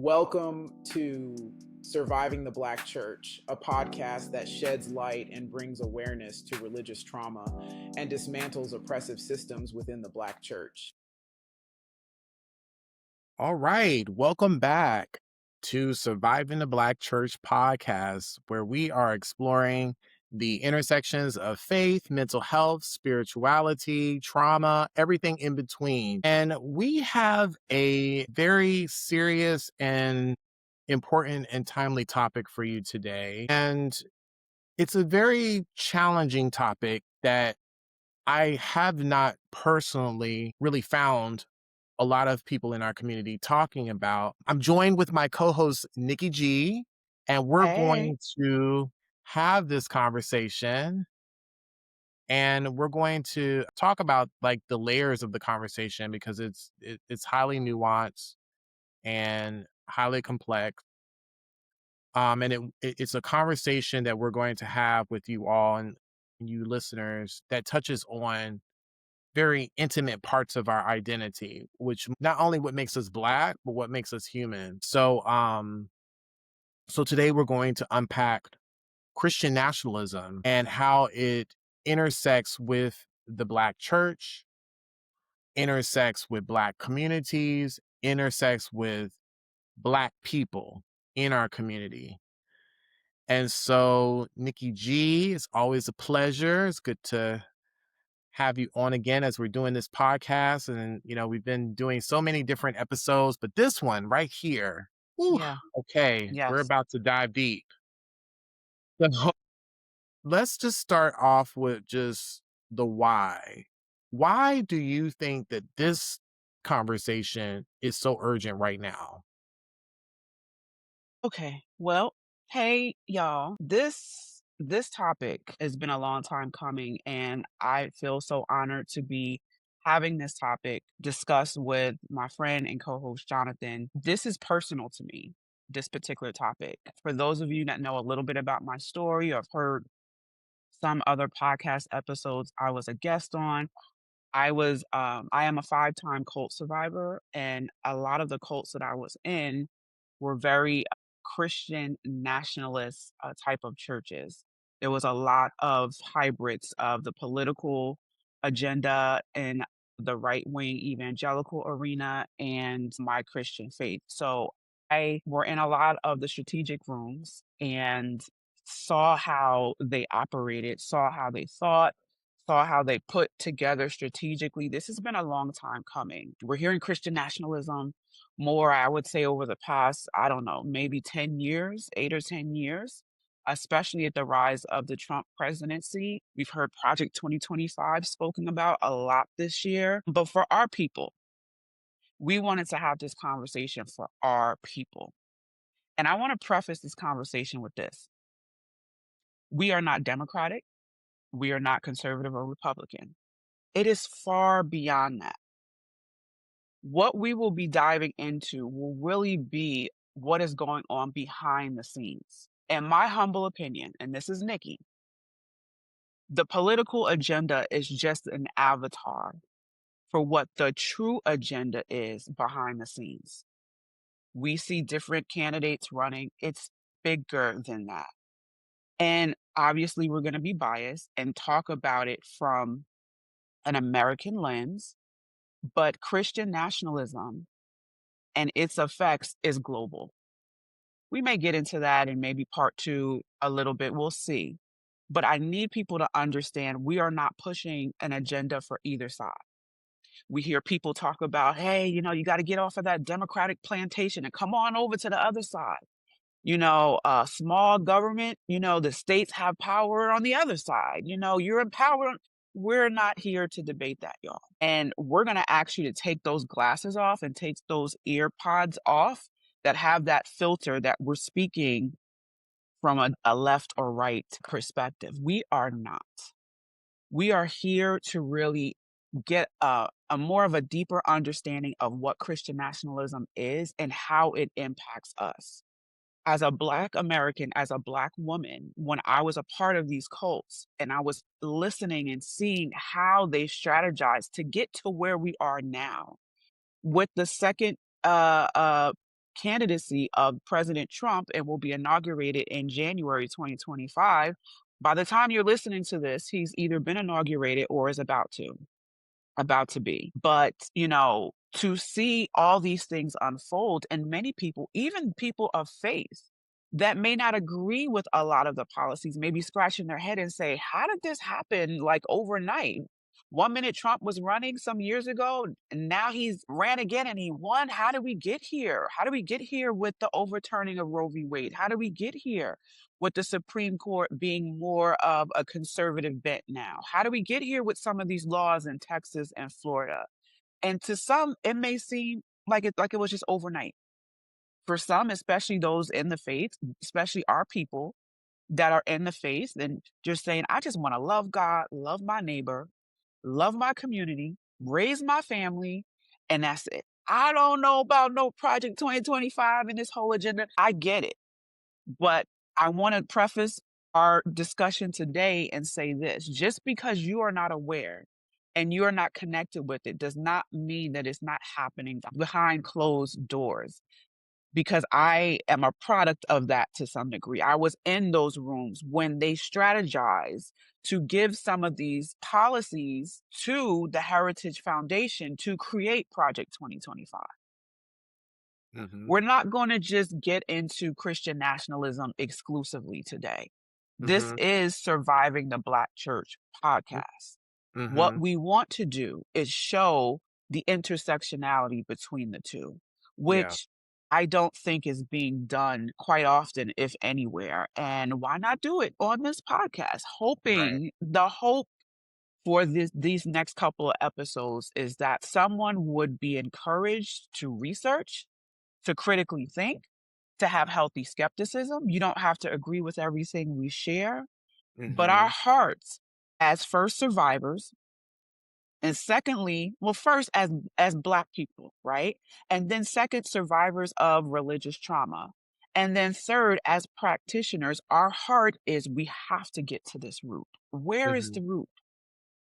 Welcome to Surviving the Black Church, a podcast that sheds light and brings awareness to religious trauma and dismantles oppressive systems within the Black church. All right, welcome back to Surviving the Black Church podcast, where we are exploring the intersections of faith, mental health, spirituality, trauma, everything in between. And we have a very serious and important and timely topic for you today. And it's a very challenging topic that I have not personally really found a lot of people in our community talking about. I'm joined with my co-host, Nikki G, and we're Hey. going to have this conversation and we're going to talk about like the layers of the conversation because it's highly nuanced and highly complex. And it's a conversation that we're going to have with you all and you listeners that touches on very intimate parts of our identity, which not only what makes us Black, but what makes us human. So today we're going to unpack Christian nationalism and how it intersects with the Black church, intersects with Black communities, intersects with Black people in our community. And so, Nikki G, it's always a pleasure. It's good to have you on again as we're doing this podcast. And, we've been doing so many different episodes, but this one right here, whew, Yeah. okay, we're Yes. about to dive deep. So let's just start off with just the why. Why do you think that this conversation is so urgent right now? Okay. Well, hey y'all. This topic has been a long time coming, and I feel so honored to be having this topic discussed with my friend and co-host Jonathan. This is personal to me, this particular topic. For those of you that know a little bit about my story or have heard some other podcast episodes I was a guest on, I am a 5-time cult survivor, and a lot of the cults that I was in were very Christian nationalist type of churches. There was a lot of hybrids of the political agenda in the right wing evangelical arena and my Christian faith. So I were in a lot of the strategic rooms and saw how they operated, saw how they thought, saw how they put together strategically. This has been a long time coming. We're hearing Christian nationalism more, I would say, over the past, I don't know, maybe 10 years, 8 or 10 years, especially at the rise of the Trump presidency. We've heard Project 2025 spoken about a lot this year. But for our people, we wanted to have this conversation for our people. And I want to preface this conversation with this. We are not Democratic. We are not conservative or Republican. It is far beyond that. What we will be diving into will really be what is going on behind the scenes. In my humble opinion, and this is Nikki, the political agenda is just an avatar for what the true agenda is behind the scenes. We see different candidates running, it's bigger than that. And obviously, we're going to be biased and talk about it from an American lens, but Christian nationalism and its effects is global. We may get into that in maybe part 2 a little bit, we'll see. But I need people to understand we are not pushing an agenda for either side. We hear people talk about, hey, you got to get off of that Democratic plantation and come on over to the other side. Small government, the states have power on the other side. You're empowered. We're not here to debate that, y'all. And we're going to ask you to take those glasses off and take those ear pods off that have that filter that we're speaking from a left or right perspective. We are not. We are here to really get a more of a deeper understanding of what Christian nationalism is and how it impacts us. As a Black American, as a Black woman, when I was a part of these cults and I was listening and seeing how they strategized to get to where we are now with the second candidacy of President Trump and will be inaugurated in January 2025. By the time you're listening to this, he's either been inaugurated or is about to be. But, to see all these things unfold, and many people, even people of faith, that may not agree with a lot of the policies, maybe scratching their head and say, how did this happen like overnight? One minute Trump was running some years ago, and now he's ran again and he won. How did we get here? How do we get here with the overturning of Roe v. Wade? How do we get here with the Supreme Court being more of a conservative bent now? How do we get here with some of these laws in Texas and Florida? And to some, it may seem like it was just overnight. For some, especially those in the faith, especially our people that are in the faith, and just saying, I just want to love God, love my neighbor, love my community, raise my family, and that's it. I don't know about no Project 2025 and this whole agenda. I get it. But I want to preface our discussion today and say this: just because you are not aware and you are not connected with it does not mean that it's not happening behind closed doors, because I am a product of that to some degree. I was in those rooms when they strategize to give some of these policies to the Heritage Foundation to create Project 2025. Mm-hmm. We're not going to just get into Christian nationalism exclusively today. This Mm-hmm. is Surviving the Black Church podcast. What Mm-hmm. we want to do is show the intersectionality between the two, Yeah. which I don't think is being done quite often, if anywhere. And why not do it on this podcast? Right. The hope for these next couple of episodes is that someone would be encouraged to research, to critically think, to have healthy skepticism. You don't have to agree with everything we share, but our Mm-hmm. hearts as first survivors, and secondly, well, first as Black people, right? And then second, survivors of religious trauma. And then third, as practitioners, our heart is we have to get to this root. Where is Mm-hmm. the root?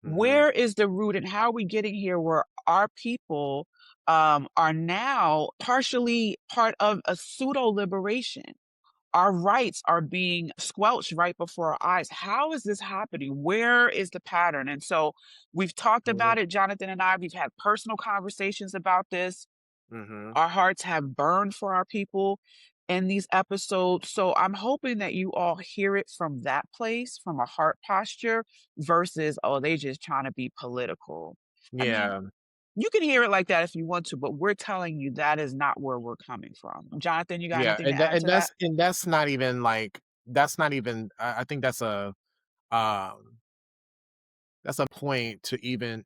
Mm-hmm. Where is the root, and how are we getting here where our people are now partially part of a pseudo liberation? Our rights are being squelched right before our eyes. How is this happening? Where is the pattern? And so we've talked about it, Jonathan and I. We've had personal conversations about this. Mm-hmm. Our hearts have burned for our people in these episodes. So I'm hoping that you all hear it from that place, from a heart posture, versus, oh, they just trying to be political. I mean, Yeah. you can hear it like that if you want to, but we're telling you that is not where we're coming from. Jonathan, you got Yeah. anything to And that, add and to that? that's and that's not even like that's not even I think um that's a point to even,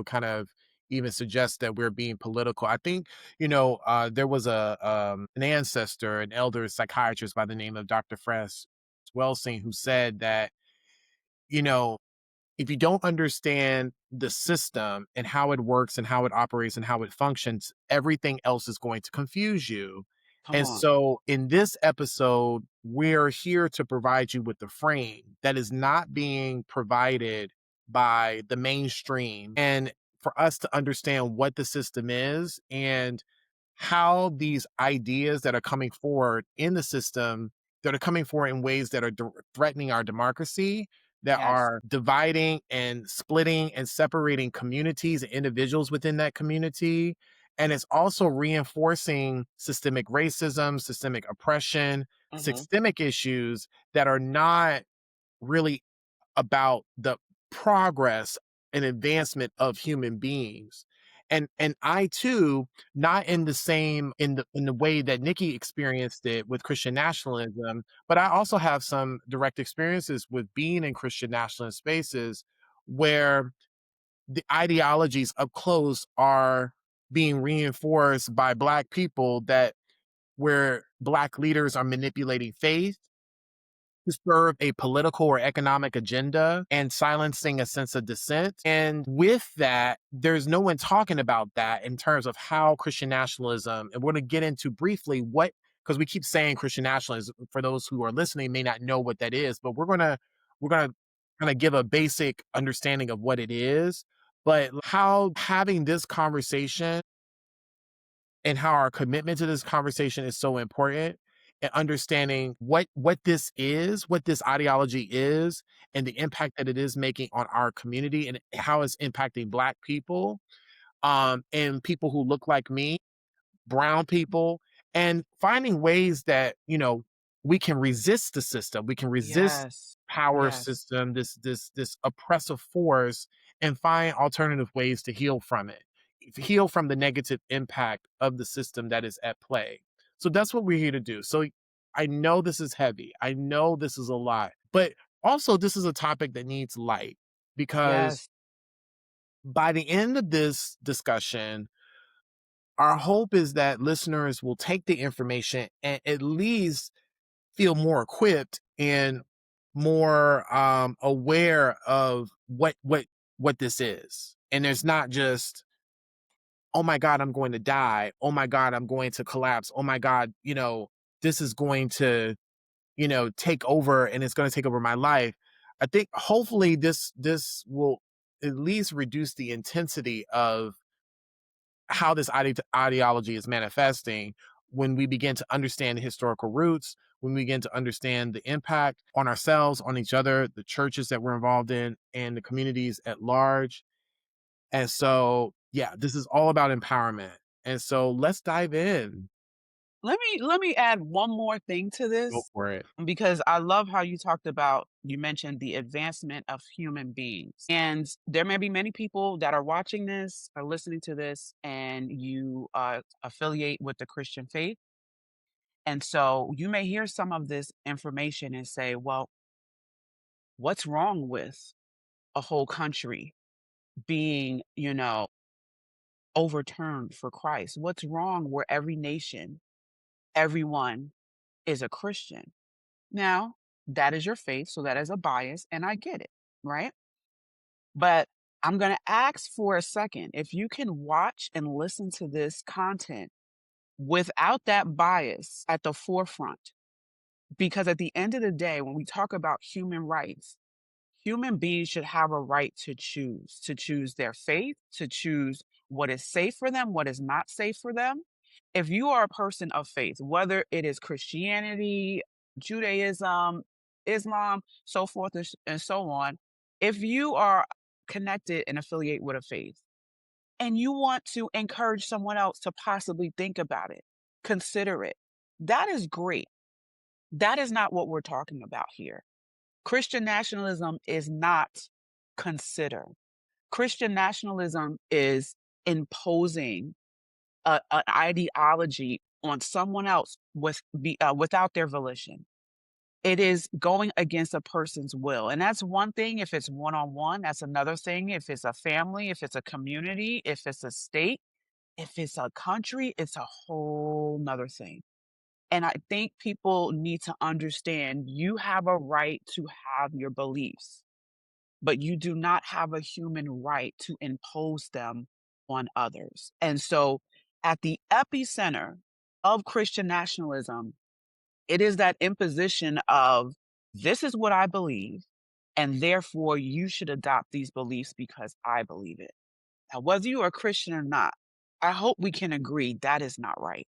kind of even suggest that we're being political. I think, there was an ancestor, an elder psychiatrist by the name of Dr. Fres Welsing, who said that, you know, if you don't understand the system and how it works and how it operates and how it functions, everything else is going to confuse you. Come And on. so in this episode, we're here to provide you with the frame that is not being provided by the mainstream, and for us to understand what the system is and how these ideas that are coming forward in the system, that are coming forward in ways that are threatening our democracy, that Yes. are dividing and splitting and separating communities and individuals within that community. And it's also reinforcing systemic racism, systemic oppression, Hmm. systemic issues that are not really about the progress and advancement of human beings. And I too, not in the same in the way that Nikki experienced it with Christian nationalism, but I also have some direct experiences with being in Christian nationalist spaces where the ideologies up close are being reinforced by Black people, that where Black leaders are manipulating faith to serve a political or economic agenda and silencing a sense of dissent. And with that, there's no one talking about that in terms of how Christian nationalism, and we're going to get into briefly what, because we keep saying Christian nationalism, for those who are listening may not know what that is, but we're going to kind of give a basic understanding of what it is, but how having this conversation and how our commitment to this conversation is so important, and understanding what this ideology is, and the impact that it is making on our community, and how it's impacting Black people, and people who look like me, brown people, and finding ways that, we can resist the system, we can resist Yes. power Yes. system, this oppressive force, and find alternative ways to heal from it, heal from the negative impact of the system that is at play. So that's what we're here to do. So I know this is heavy, I know this is a lot, but also this is a topic that needs light, because Yes. by the end of this discussion, our hope is that listeners will take the information and at least feel more equipped and more aware of what this is. And there's not just, oh my God, I'm going to die. Oh my God, I'm going to collapse. Oh my God, this is going to, take over, and it's going to take over my life. I think hopefully this will at least reduce the intensity of how this ideology is manifesting, when we begin to understand the historical roots, when we begin to understand the impact on ourselves, on each other, the churches that we're involved in, and the communities at large. And so, yeah, this is all about empowerment. And so let's dive in. Let me add one more thing to Go this, for it. because I love how you mentioned the advancement of human beings. And there may be many people that are watching this, are listening to this, and you affiliate with the Christian faith. And so you may hear some of this information and say, well, what's wrong with a whole country being, overturned for Christ? What's wrong where every nation, everyone is a Christian? Now, that is your faith, so that is a bias, and I get it, right? But I'm going to ask for a second if you can watch and listen to this content without that bias at the forefront. Because at the end of the day, when we talk about human rights, human beings should have a right to choose their faith, to choose what is safe for them, what is not safe for them. If you are a person of faith, whether it is Christianity, Judaism, Islam, so forth and so on, if you are connected and affiliate with a faith and you want to encourage someone else to possibly think about it, consider it, that is great. That is not what we're talking about here. Christian nationalism is not consider. Christian nationalism is imposing an ideology on someone else without their volition. It is going against a person's will. And that's one thing if it's one on one. That's another thing if it's a family, if it's a community, if it's a state, if it's a country, it's a whole nother thing. And I think people need to understand you have a right to have your beliefs, but you do not have a human right to impose them on others. And so, at the epicenter of Christian nationalism, it is that imposition of this is what I believe, and therefore you should adopt these beliefs because I believe it. Now, whether you are a Christian or not, I hope we can agree that is not right.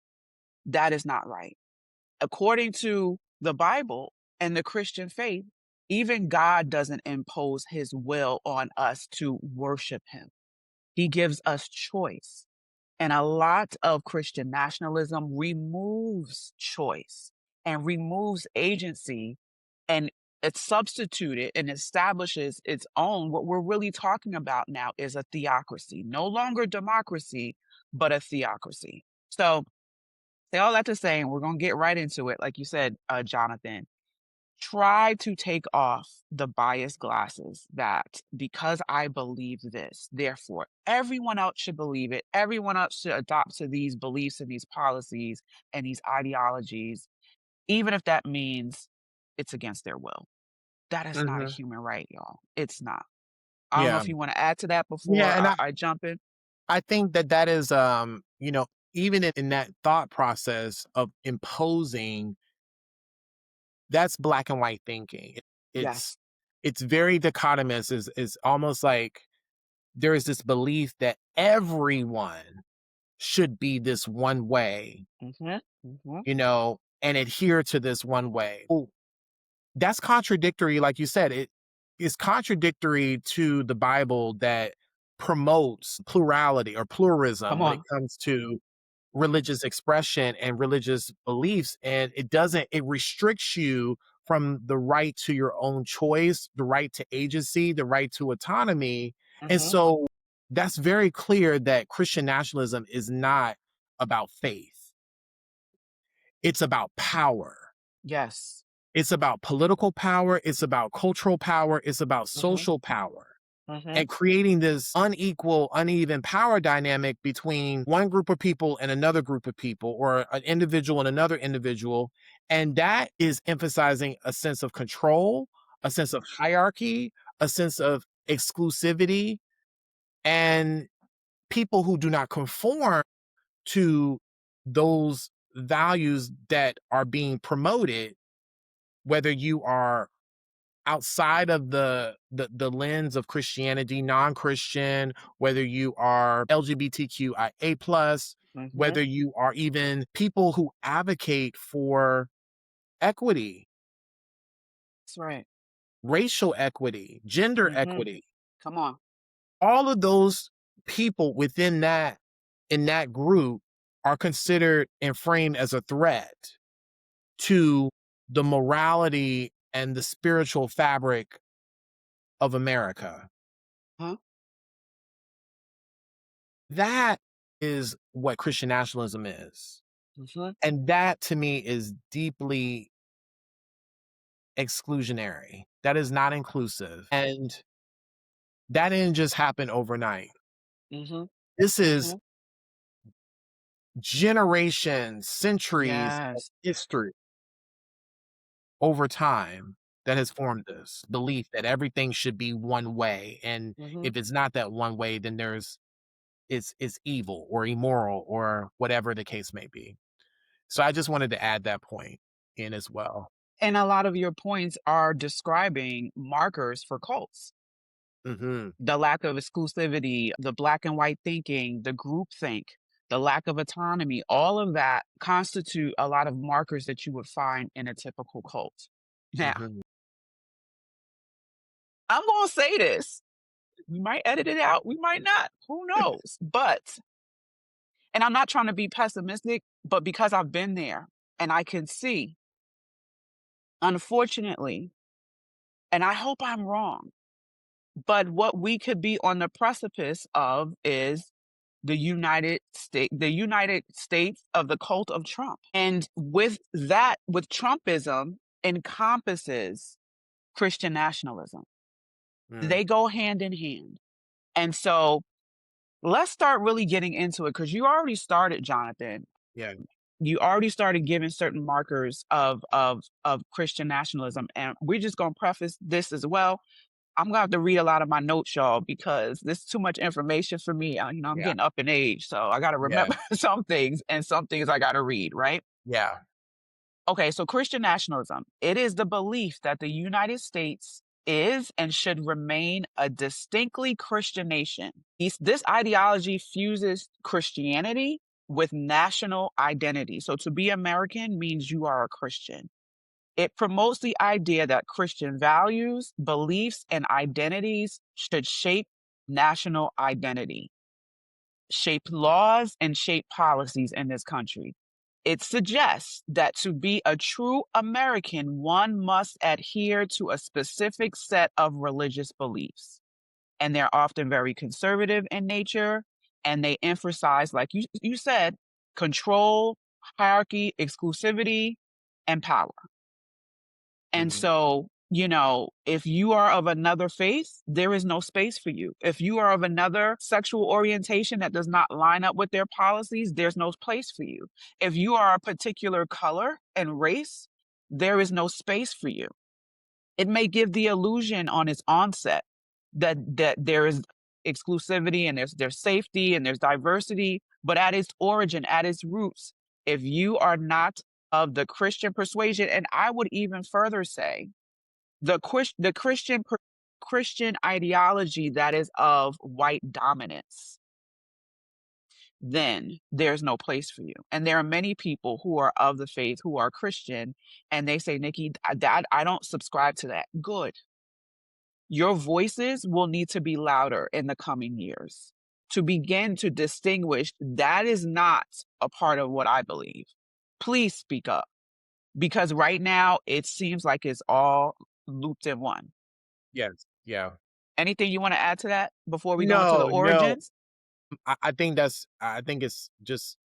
That is not right. According to the Bible and the Christian faith, even God doesn't impose his will on us to worship him. He gives us choice. And a lot of Christian nationalism removes choice and removes agency, and it substituted and establishes its own. What we're really talking about now is a theocracy, no longer democracy, but a theocracy. So, say all that to say, and we're going to get right into it. Like you said, Jonathan, try to take off the bias glasses that because I believe this, therefore everyone else should believe it. Everyone else should adopt to these beliefs and these policies and these ideologies, even if that means it's against their will. That is not a Hmm. human right, y'all. It's not. I don't know Yeah. if you want to add to that before Yeah. And I jump in. I think that is, even in that thought process of imposing, that's black and white thinking. It's Yes. it's very dichotomous. Is almost like there is this belief that everyone should be this one way, Mm-hmm. and adhere to this one way. Well, that's contradictory, like you said. It is contradictory to the Bible that promotes plurality or pluralism Come when it on. comes to religious expression and religious beliefs. And it restricts you from the right to your own choice, the right to agency, the right to autonomy. And Mm-hmm. so that's very clear that Christian nationalism is not about faith. It's about power. Yes. It's about political power. It's about cultural power. It's about Mm-hmm. social power. Mm-hmm. And creating this unequal, uneven power dynamic between one group of people and another group of people, or an individual and another individual. And that is emphasizing a sense of control, a sense of hierarchy, a sense of exclusivity. And people who do not conform to those values that are being promoted, whether you are outside of the lens of Christianity, non-Christian, whether you are LGBTQIA plus, Mm-hmm. whether you are even people who advocate for equity, That's right. racial equity, gender Mm-hmm. equity, Come on. all of those people in that group are considered and framed as a threat to the morality and the spiritual fabric of America. Huh? That is what Christian nationalism is. Mm-hmm. And that to me is deeply exclusionary. That is not inclusive. And that didn't just happen overnight. Mm-hmm. This Mm-hmm. is generations, centuries of Yes. history over time that has formed this belief that everything should be one way. And Mm-hmm. if it's not that one way, then it's evil or immoral or whatever the case may be. So I just wanted to add that point in as well. And a lot of your points are describing markers for cults. Hmm. The lack of exclusivity, the black and white thinking, the groupthink, the lack of autonomy, all of that constitute a lot of markers that you would find in a typical cult. Now, Hmm. I'm going to say this. We might edit it out, we might not. Who knows? But, and I'm not trying to be pessimistic, but because I've been there and I can see, unfortunately, and I hope I'm wrong, but what we could be on the precipice of is the United States of the cult of Trump. And with that, with Trumpism encompasses Christian nationalism. Mm. They go hand in hand. And so let's start really getting into it, because you already started, Jonathan. Yeah. You already started giving certain markers of Christian nationalism. And we're just gonna preface this as well. I'm gonna have to read a lot of my notes, y'all, because this is too much information for me. I'm Yeah. getting up in age, so I gotta Yeah. remember some things, and some things I gotta read, right? Yeah. Okay, so Christian nationalism. It is the belief that the United States is and should remain a distinctly Christian nation. This ideology fuses Christianity with national identity. So to be American means you are a Christian. It promotes the idea that Christian values, beliefs, and identities should shape national identity, shape laws, and shape policies in this country. It suggests that to be a true American, one must adhere to a specific set of religious beliefs. And they're often very conservative in nature, and they emphasize, like you said, control, hierarchy, exclusivity, and power. And Hmm. so, if you are of another faith, there is no space for you. If you are of another sexual orientation that does not line up with their policies, there's no place for you. If you are a particular color and race, there is no space for you. It may give the illusion on its onset that there is exclusivity and there's safety and there's diversity, but at its origin, at its roots, if you are not of the Christian persuasion, and I would even further say the Christian ideology that is of white dominance, then there's no place for you. And there are many people who are of the faith, who are Christian, and they say, Nikki, I don't subscribe to that. Good. Your voices will need to be louder in the coming years to begin to distinguish that is not a part of what I believe. Please speak up, because right now it seems like it's all looped in one. Yes. Yeah. Anything you want to add to that before we go into the No. origins? I think it's just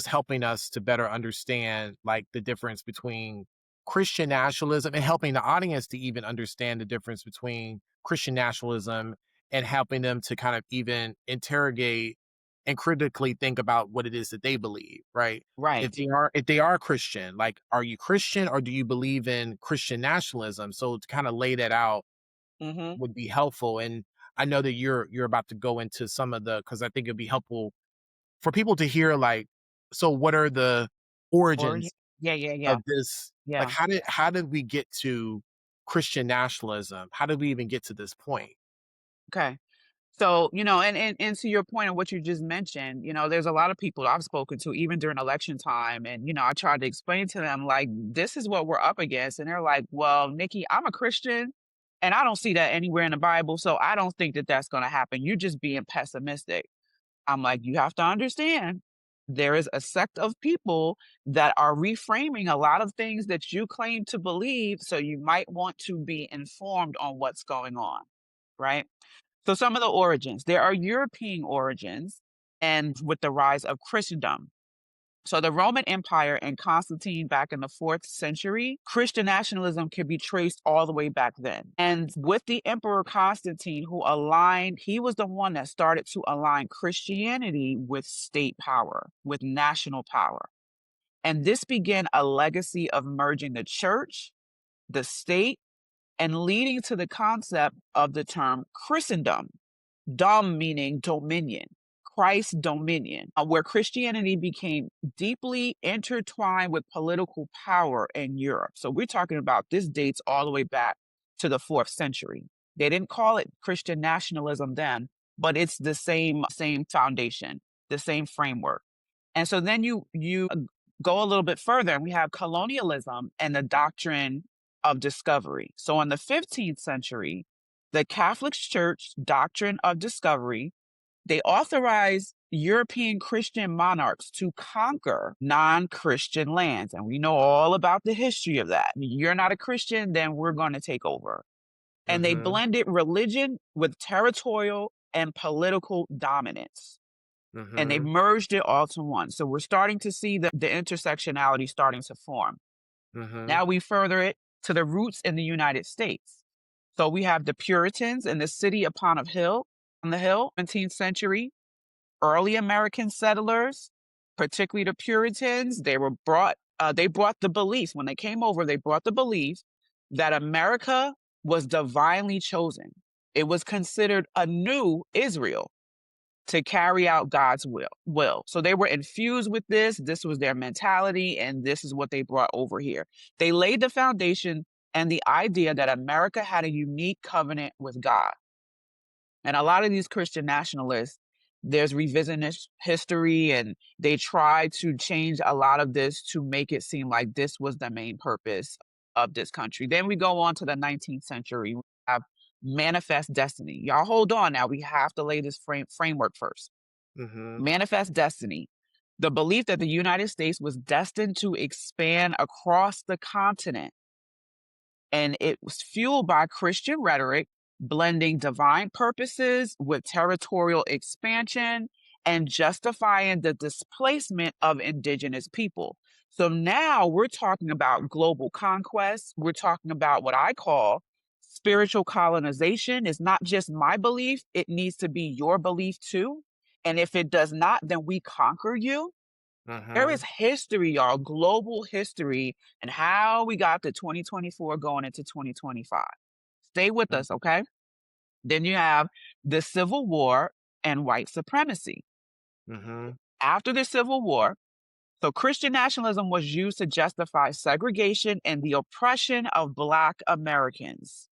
helping us to better understand like the difference between Christian nationalism and helping the audience to even understand the difference between Christian nationalism and helping them to kind of even interrogate and critically think about what it is that they believe, right? Right. If they are Christian, like are you Christian or do you believe in Christian nationalism? So to kind of lay that out Mm-hmm. would be helpful. And I know that you're about to go into some of the, because I think it'd be helpful for people to hear like, so what are the Origin. origins Yeah. of this? Like Yeah. how did we get to Christian nationalism? How did we even get to this point? Okay. So, and to your point of what you just mentioned, there's a lot of people I've spoken to, even during election time. And, I tried to explain to them, like, this is what we're up against. And they're like, well, Nikki, I'm a Christian and I don't see that anywhere in the Bible. So I don't think that that's going to happen. You're just being pessimistic. I'm like, you have to understand, there is a sect of people that are reframing a lot of things that you claim to believe. So you might want to be informed on what's going on. Right. So some of the origins, there are European origins and with the rise of Christendom. So the Roman Empire and Constantine back in the 4th century, Christian nationalism can be traced all the way back then. And with the Emperor Constantine, he was the one that started to align Christianity with state power, with national power. And this began a legacy of merging the church, the state, and leading to the concept of the term Christendom. Dom meaning dominion, Christ's dominion, where Christianity became deeply intertwined with political power in Europe. So we're talking about this dates all the way back to the 4th century. They didn't call it Christian nationalism then, but it's the same foundation, the same framework. And so then you go a little bit further, and we have colonialism and the doctrine of discovery. So in the 15th century, the Catholic Church doctrine of discovery, they authorized European Christian monarchs to conquer non-Christian lands. And we know all about the history of that. You're not a Christian, then we're going to take over. And they Mm-hmm. blended religion with territorial and political dominance. And they Mm-hmm. merged it all to one. So we're starting to see the intersectionality starting to form. Mm-hmm. Now we further it to the roots in the United States. So we have the Puritans in the city upon the hill, 17th century, early American settlers, particularly the Puritans. They brought the belief, when they came over, they brought the belief that America was divinely chosen. It was considered a new Israel to carry out God's will. So they were infused with this. This was their mentality, and this is what they brought over here. They laid the foundation and the idea that America had a unique covenant with God. And a lot of these Christian nationalists, there's revisionist history, and they try to change a lot of this to make it seem like this was the main purpose of this country. Then we go on to the 19th century. We have manifest destiny. Y'all hold on now. We have to lay this framework first. Mm-hmm. Manifest destiny. The belief that the United States was destined to expand across the continent, and it was fueled by Christian rhetoric, blending divine purposes with territorial expansion and justifying the displacement of indigenous people. So now we're talking about global conquest. We're talking about what I call spiritual colonization. It's not just my belief, it needs to be your belief too. And if it does not, then we conquer you. There Mm-hmm. is history, y'all, global history, and how we got to 2024 going into 2025. Stay with us, okay? Then you have the Civil War and white supremacy. Mm-hmm. After the Civil War, so Christian nationalism was used to justify segregation and the oppression of Black Americans.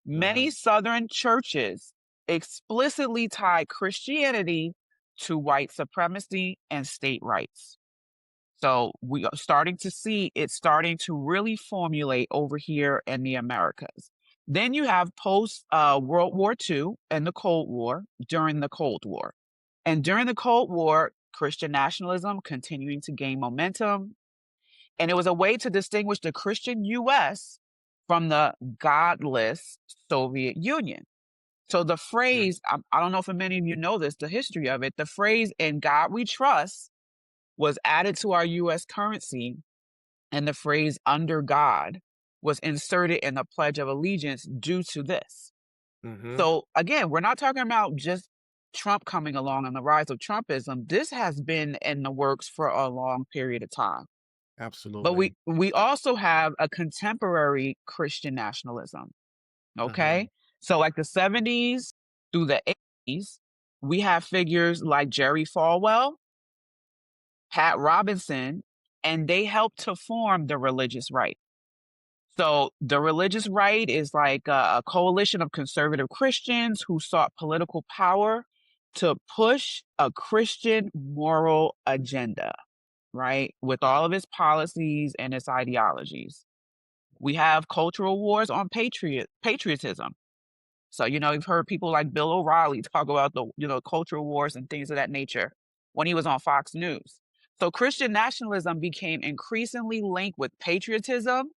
Mm-hmm. Many Southern churches explicitly tied Christianity to white supremacy and state rights. So we are starting to see it starting to really formulate over here in the Americas. Then you have post World War II and the Cold War during the Cold War. And during the Cold War, Christian nationalism continuing to gain momentum. And it was a way to distinguish the Christian US from the godless Soviet Union. So the phrase, I don't know if many of you know this, the history of it, the phrase "in God we trust" was added to our US currency, and the phrase "under God" was inserted in the Pledge of Allegiance due to this. Mm-hmm. So again, we're not talking about just Trump coming along and the rise of Trumpism. This has been in the works for a long period of time. But Absolutely. we also have a contemporary Christian nationalism. Okay. So like the 70s through the 80s, we have figures like Jerry Falwell, Pat Robinson, and they helped to form the religious right. So the religious right is like a coalition of conservative Christians who sought political power to push a Christian moral agenda, right? With all of its policies and its ideologies. We have cultural wars on patriotism. So, you've heard people like Bill O'Reilly talk about the cultural wars and things of that nature when he was on Fox News. So Christian nationalism became increasingly linked with patriotism,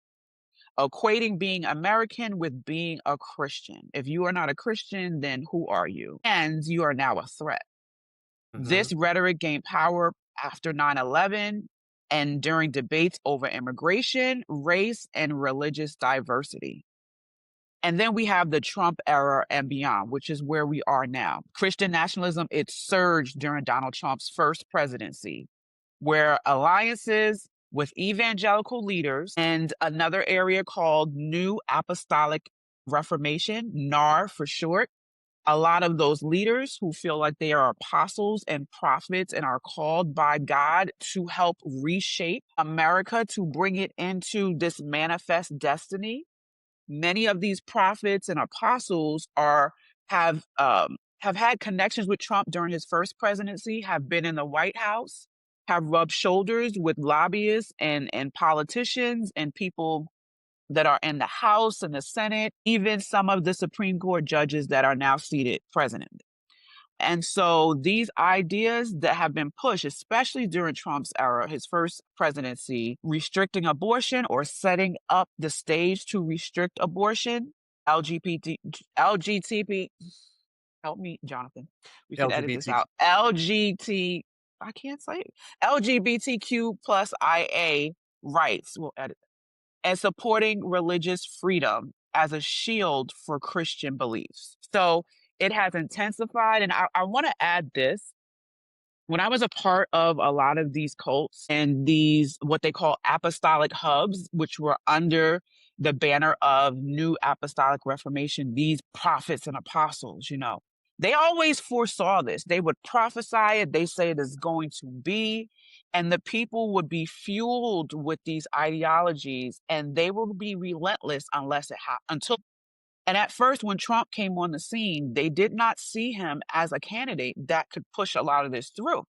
equating being American with being a Christian. If you are not a Christian, then who are you? And you are now a threat. This rhetoric gained power after 9/11 and during debates over immigration, race, and religious diversity. And then we have the Trump era and beyond, which is where we are now. Christian nationalism, it surged during Donald Trump's first presidency, where alliances with evangelical leaders and another area called New Apostolic Reformation, NAR for short, a lot of those leaders who feel like they are apostles and prophets and are called by God to help reshape America, to bring it into this manifest destiny. Many of these prophets and apostles have had connections with Trump during his first presidency, have been in the White House, have rubbed shoulders with lobbyists and politicians and people that are in the House and the Senate, even some of the Supreme Court judges that are now seated president. And so these ideas that have been pushed, especially during Trump's era, his first presidency, restricting abortion or setting up the stage to restrict abortion, help me, Jonathan. We could edit this LGBT. out. I can't say it. LGBTQ plus IA rights. We'll edit that. And supporting religious freedom as a shield for Christian beliefs. So it has intensified. And I want to add this. When I was a part of a lot of these cults and these, what they call apostolic hubs, which were under the banner of New Apostolic Reformation, these prophets and apostles, they always foresaw this. They would prophesy it. They say it is going to be, and the people would be fueled with these ideologies, and they will be relentless unless it happens. And at first, when Trump came on the scene, they did not see him as a candidate that could push a lot of this through.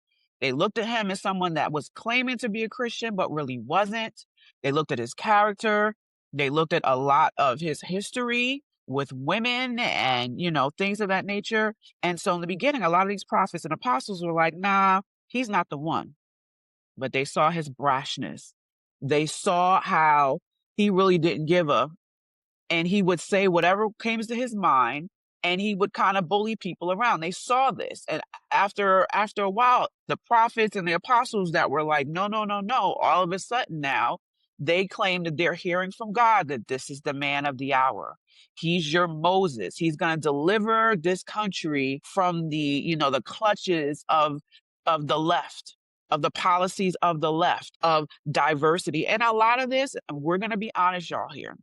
They looked at him as someone that was claiming to be a Christian, but really wasn't. They looked at his character. They looked at a lot of his history with women and, things of that nature. And so in the beginning, a lot of these prophets and apostles were like, nah, he's not the one. But they saw his brashness. They saw how he really didn't give a, and he would say whatever came to his mind, and he would kind of bully people around. They saw this. And after a while, the prophets and the apostles that were like, no, no, no, no, all of a sudden now, they claim that they're hearing from God, that this is the man of the hour. He's your Moses. He's going to deliver this country from the clutches of the left, of the policies of the left, of diversity. And a lot of this, and we're going to be honest, y'all, here,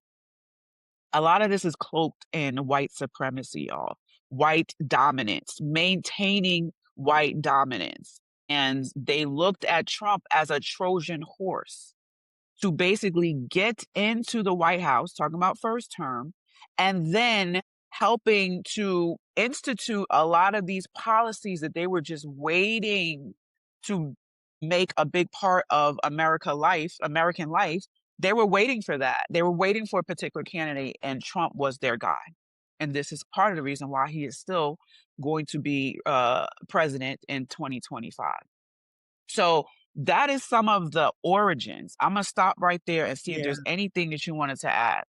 a lot of this is cloaked in white supremacy, y'all. White dominance, maintaining white dominance. And they looked at Trump as a Trojan horse to basically get into the White House, talking about first term, and then helping to institute a lot of these policies that they were just waiting to make a big part of American life. They were waiting for that. They were waiting for a particular candidate, and Trump was their guy. And this is part of the reason why he is still going to be president in 2025. So that is some of the origins. I'm gonna stop right there and see if Yeah. there's anything that you wanted to add.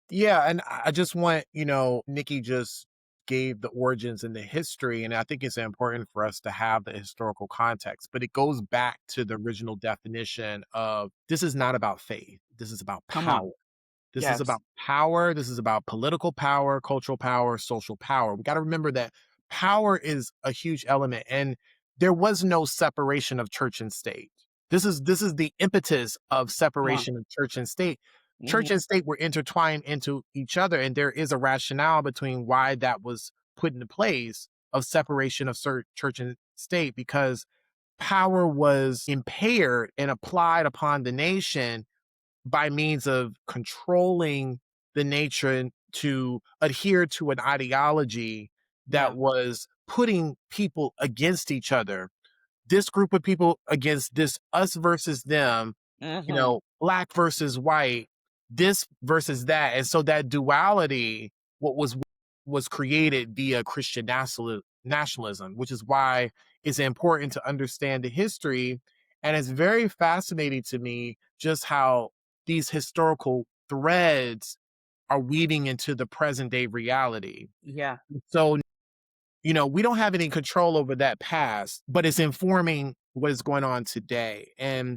Yeah, and I just want, Nikki just gave the origins and the history, and I think it's important for us to have the historical context, but it goes back to the original definition of this is not about faith. This is about Come power. on. This is Yes. about power. This is about political power, cultural power, social power. We got to remember that power is a huge element, and there was no separation of church and state. This is the impetus of Come on. separation of church and state. Hmm. Church and state were intertwined into each other, and there is a rationale between why that was put into place of separation of church and state, because power was impaired and applied upon the nation by means of controlling the nation to adhere to an ideology that Yeah. was putting people against each other. This group of people against this, us versus them, Hmm. black versus white, this versus that. And so that duality, what was created via Christian nationalism, which is why it's important to understand the history. And it's very fascinating to me just how these historical threads are weaving into the present day reality. Yeah. So, we don't have any control over that past, but it's informing what is going on today.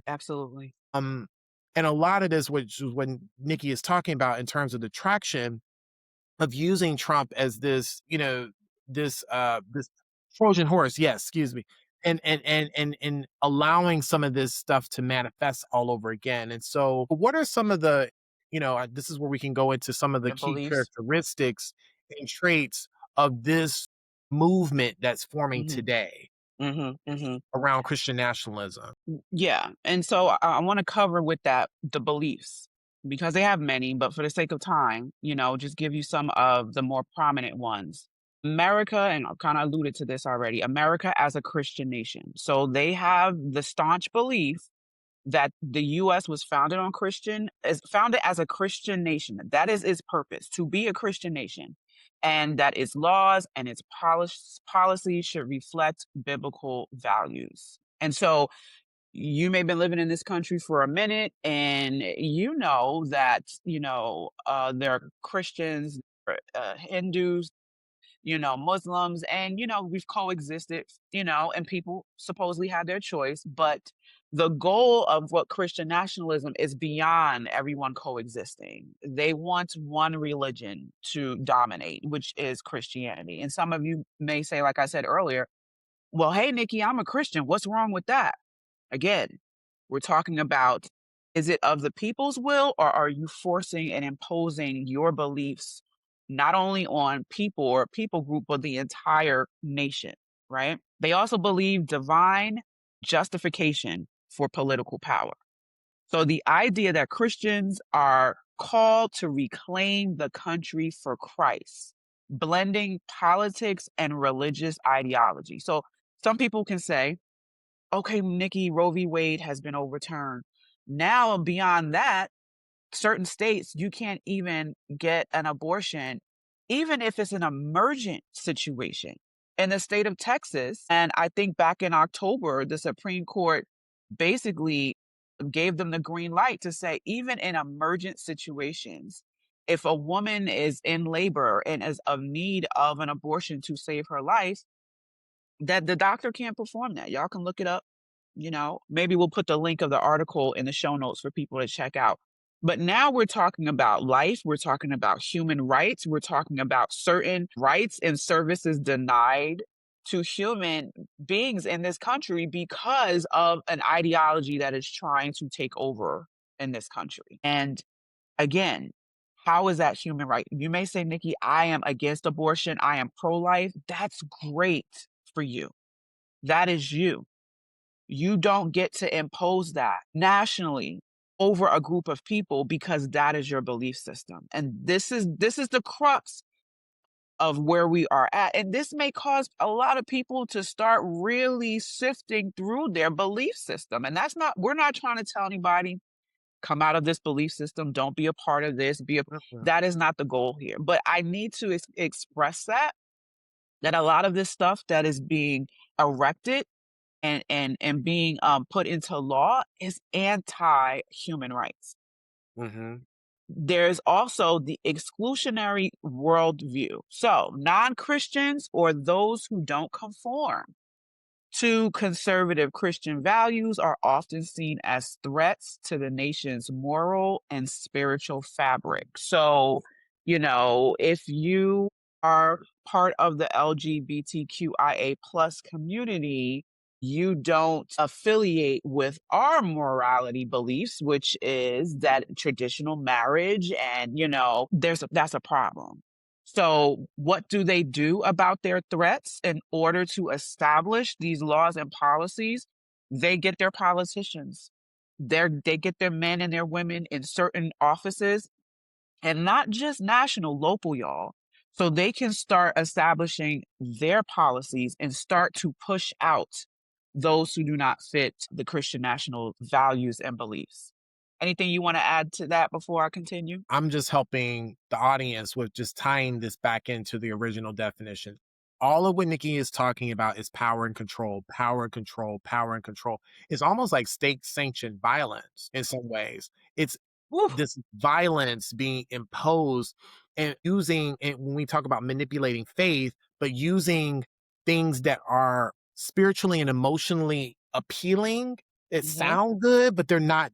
Absolutely. Um, and a lot of this, which is what Nikki is talking about in terms of the traction of using Trump as this Trojan horse, yes, excuse me, and allowing some of this stuff to manifest all over again. And so, what are some of the, this is where we can go into some of the The key beliefs. characteristics and traits of this movement that's forming Hmm. today Hmm. Hmm. around Christian nationalism. Yeah. And so I want to cover with that the beliefs because they have many, but for the sake of time, just give you some of the more prominent ones. America, and I kind of alluded to this already, America as a Christian nation. So they have the staunch belief that the US was founded as a Christian nation. That is its purpose, to be a Christian nation, and that its laws and its policies should reflect biblical values. And so you may have been living in this country for a minute and you know that, there are Christians, Hindus, Muslims, and, we've coexisted, and people supposedly had their choice. But the goal of what Christian nationalism is beyond everyone coexisting. They want one religion to dominate, which is Christianity. And some of you may say, like I said earlier, well, hey, Nikki, I'm a Christian. What's wrong with that? Again, we're talking about, is it of the people's will, or are you forcing and imposing your beliefs not only on people or people group, but the entire nation, right? They also believe divine justification for political power. So the idea that Christians are called to reclaim the country for Christ, blending politics and religious ideology. So some people can say, okay, Nikki, Roe v. Wade has been overturned. Now, beyond that, certain states, you can't even get an abortion, even if it's an emergent situation. In the state of Texas, and I think back in October, the Supreme Court basically gave them the green light to say, even in emergent situations, if a woman is in labor and is of need of an abortion to save her life, that the doctor can't perform that. Y'all can look it up. Maybe we'll put the link of the article in the show notes for people to check out. But now we're talking about life. We're talking about human rights. We're talking about certain rights and services denied to human beings in this country because of an ideology that is trying to take over in this country. And again, how is that human right? You may say, Nikki, I am against abortion. I am pro-life. That's great for you. That is you. You don't get to impose that nationally over a group of people because that is your belief system. And this is the crux of where we are at. And this may cause a lot of people to start really sifting through their belief system. And we're not trying to tell anybody, come out of this belief system, don't be a part of this, Mhm. that is not the goal here. But I need to express that a lot of this stuff that is being erected and being put into law is anti-human rights. Mhm. There's also the exclusionary worldview. So non-Christians or those who don't conform to conservative Christian values are often seen as threats to the nation's moral and spiritual fabric. So, if you are part of the LGBTQIA plus community, you don't affiliate with our morality beliefs, which is that traditional marriage, and that's a problem. So, what do they do about their threats in order to establish these laws and policies? They get their politicians. They get their men and their women in certain offices, and not just national, local, y'all. So they can start establishing their policies and start to push out those who do not fit the Christian national values and beliefs. Anything you want to add to that before I continue? I'm just helping the audience with just tying this back into the original definition. All of what Nikki is talking about is power and control, power and control, power and control. It's almost like state sanctioned violence in some ways. It's Woo. this violence being imposed and using it when we talk about manipulating faith, but using things that are spiritually and emotionally appealing that Mhm. sound good, but they're not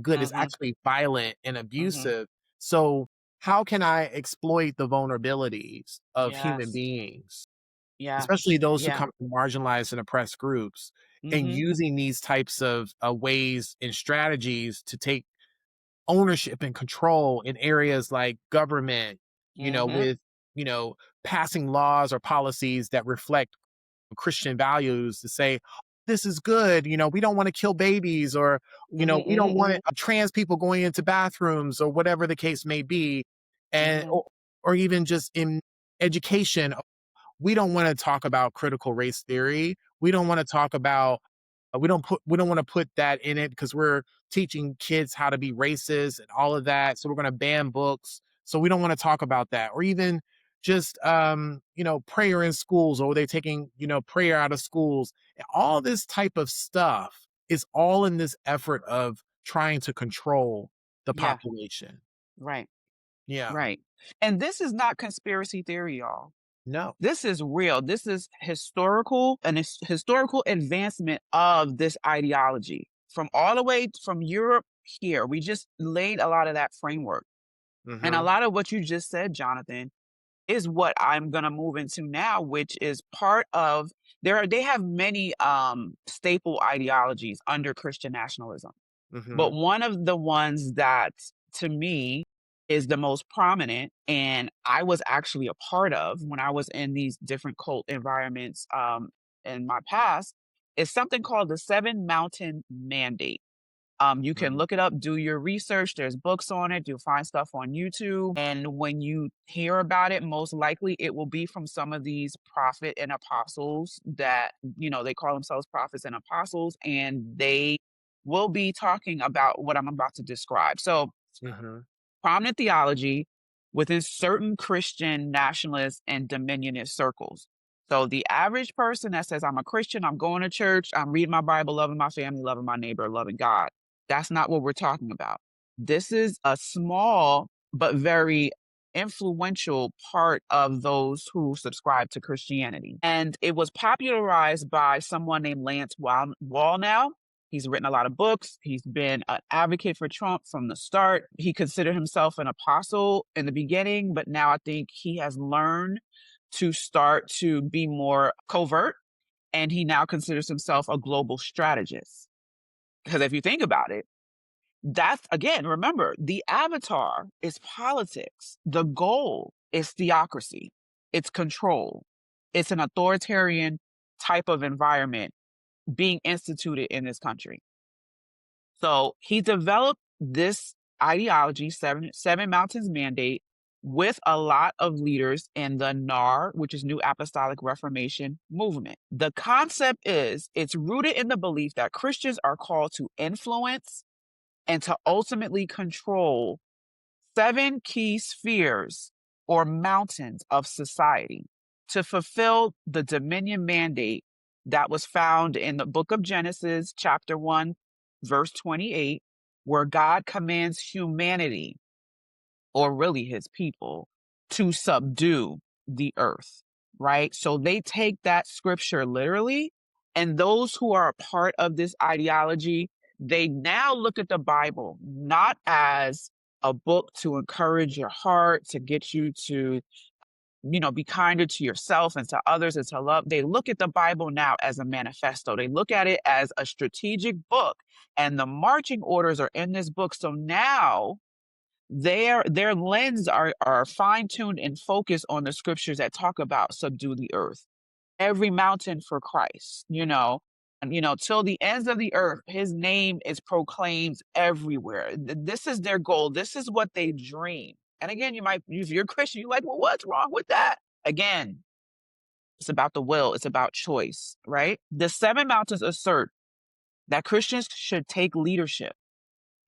good. It's Mhm. actually violent and Mhm. abusive. So how can I exploit the vulnerabilities of human Yes. beings, especially Yes. those who Yeah. come from marginalized and oppressed groups, and Mhm. using these types of ways and strategies to take ownership and control in areas like government, Mhm. with, passing laws or policies that reflect Christian values to say, this is good. We don't want to kill babies, or, Mhm. we don't want Mhm. trans people going into bathrooms, or whatever the case may be. And, Mhm. or even just in education, we don't want to talk about critical race theory. We don't want to talk about we don't want to put that in it because we're teaching kids how to be racist and all of that. So we're going to ban books. So we don't want to talk about that. Or even just prayer in schools, or they're taking, prayer out of schools. And all this type of stuff is all in this effort of trying to control the Yeah. population. Right. Yeah. Right. And this is not conspiracy theory, y'all. No. This is real. This is historical advancement of this ideology from all the way from Europe here. We just laid a lot of that framework. And a Hmm. lot of what you just said, Jonathan, is what I'm going to move into now, which is part of they have many staple ideologies under Christian nationalism. But Hmm. one of the ones that, to me, is the most prominent, and I was actually a part of when I was in these different cult environments in my past, is something called the Seven Mountain Mandate. You can Hmm. look it up, do your research. There's books on it. You'll find stuff on YouTube. And when you hear about it, most likely it will be from some of these prophet and apostles that, they call themselves prophets and apostles, and they will be talking about what I'm about to describe. So, Hmm. prominent theology within certain Christian nationalist and dominionist circles. So the average person that says, I'm a Christian, I'm going to church, I'm reading my Bible, loving my family, loving my neighbor, loving God. That's not what we're talking about. This is a small but very influential part of those who subscribe to Christianity. And it was popularized by someone named Lance Wallnau. He's written a lot of books. He's been an advocate for Trump from the start. He considered himself an apostle in the beginning, but now I think he has learned to start to be more covert, and he now considers himself a global strategist. Because if you think about it, that's, again, remember, the avatar is politics. The goal is theocracy. It's control. It's an authoritarian type of environment being instituted in this country. So he developed this ideology, Seven Mountains Mandate, with a lot of leaders in the NAR, which is New Apostolic Reformation movement. The concept is it's rooted in the belief that Christians are called to influence and to ultimately control 7 key spheres or mountains of society to fulfill the dominion mandate that was found in the book of Genesis, chapter 1, verse 28, where God commands humanity, or really his people, to subdue the earth, right? So they take that scripture literally, and those who are a part of this ideology, they now look at the Bible not as a book to encourage your heart, to get you to, be kinder to yourself and to others and to love. They look at the Bible now as a manifesto. They look at it as a strategic book, and the marching orders are in this book. So now their lens are fine-tuned and focused on the scriptures that talk about subdue the earth, every mountain for Christ, and till the ends of the earth, his name is proclaimed everywhere. This is their goal. This is what they dream. And again, if you're a Christian, you're like, well, what's wrong with that? Again, it's about the will, it's about choice, right? The 7 mountains assert that Christians should take leadership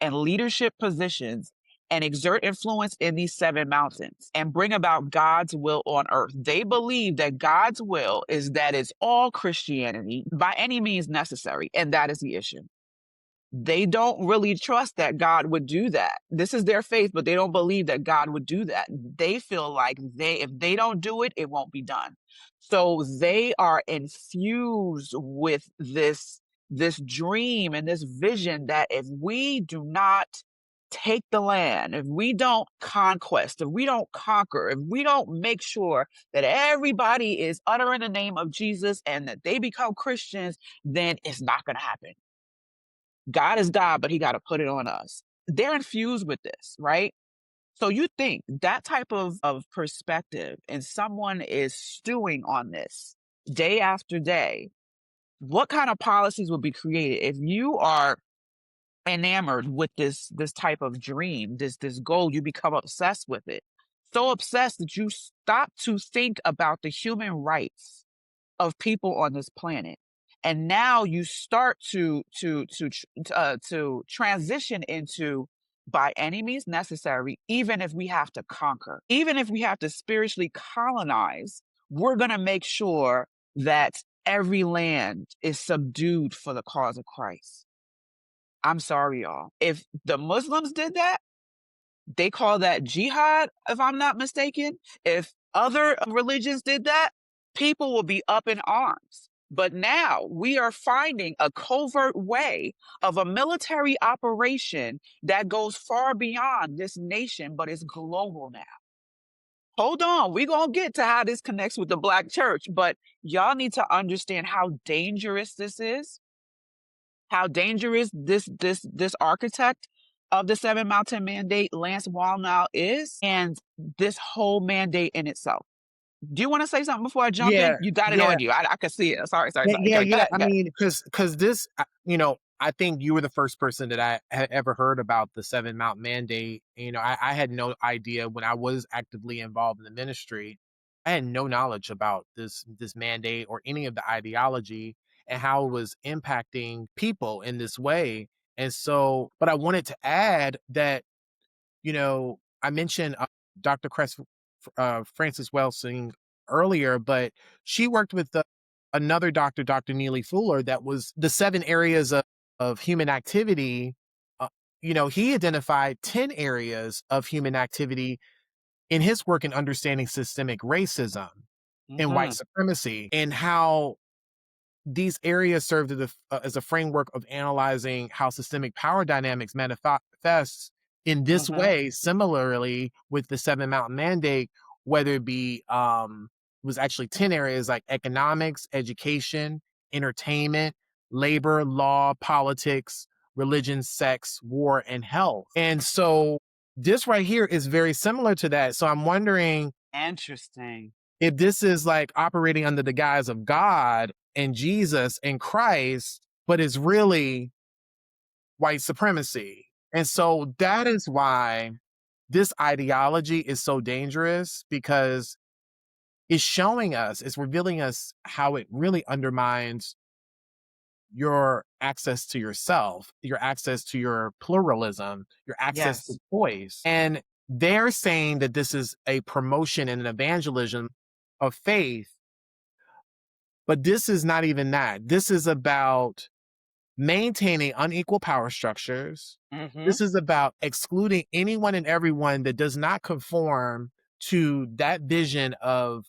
and leadership positions and exert influence in these 7 mountains and bring about God's will on earth. They believe that God's will is that it's all Christianity by any means necessary, and that is the issue. They don't really trust that God would do that. This is their faith, but they don't believe that God would do that. They feel like if they don't do it, it won't be done. So they are infused with this dream and this vision that if we do not take the land, if we don't conquest, if we don't conquer, if we don't make sure that everybody is uttering the name of Jesus and that they become Christians, then it's not going to happen. God is God, but he got to put it on us. They're infused with this, right? So you think that type of perspective and someone is stewing on this day after day, what kind of policies will be created if you are enamored with this type of dream, this goal? You become obsessed with it. So obsessed that you stop to think about the human rights of people on this planet. And now you start to transition into, by any means necessary, even if we have to conquer, even if we have to spiritually colonize, we're going to make sure that every land is subdued for the cause of Christ. I'm sorry, y'all. If the Muslims did that, they call that jihad, if I'm not mistaken. If other religions did that, people will be up in arms. But now we are finding a covert way of a military operation that goes far beyond this nation, but it's global now. Hold on, we're going to get to how this connects with the Black church, but y'all need to understand how dangerous this is, how dangerous this architect of the 7 Mountain Mandate, Lance Wallnau, is, and this whole mandate in itself. Do you want to say something before I jump in? You got it on you. I can see it. Sorry. Go ahead. I mean, because this, I think you were the first person that I had ever heard about the 7 Mount Mandate. I had no idea when I was actively involved in the ministry. I had no knowledge about this mandate or any of the ideology and how it was impacting people in this way. And so, but I wanted to add that, I mentioned Dr. Frances Welsing earlier, but she worked with another doctor, Dr. Neely Fuller, that was the 7 areas of human activity. He identified 10 areas of human activity in his work in understanding systemic racism and white supremacy, and how these areas served as a framework of analyzing how systemic power dynamics manifests in this way, similarly with the 7 Mountain Mandate, whether it be was actually 10 areas like economics, education, entertainment, labor, law, politics, religion, sex, war, and health. And so this right here is very similar to that. So I'm wondering, Interesting, if this is like operating under the guise of God and Jesus and Christ, but it's really white supremacy. And so that is why this ideology is so dangerous because it's showing us, it's revealing us how it really undermines your access to yourself, your access to your pluralism, your access to Yes. choice. And they're saying that this is a promotion and an evangelism of faith, but this is not even that. This is about maintaining unequal power structures. Mm-hmm. This is about excluding anyone and everyone that does not conform to that vision of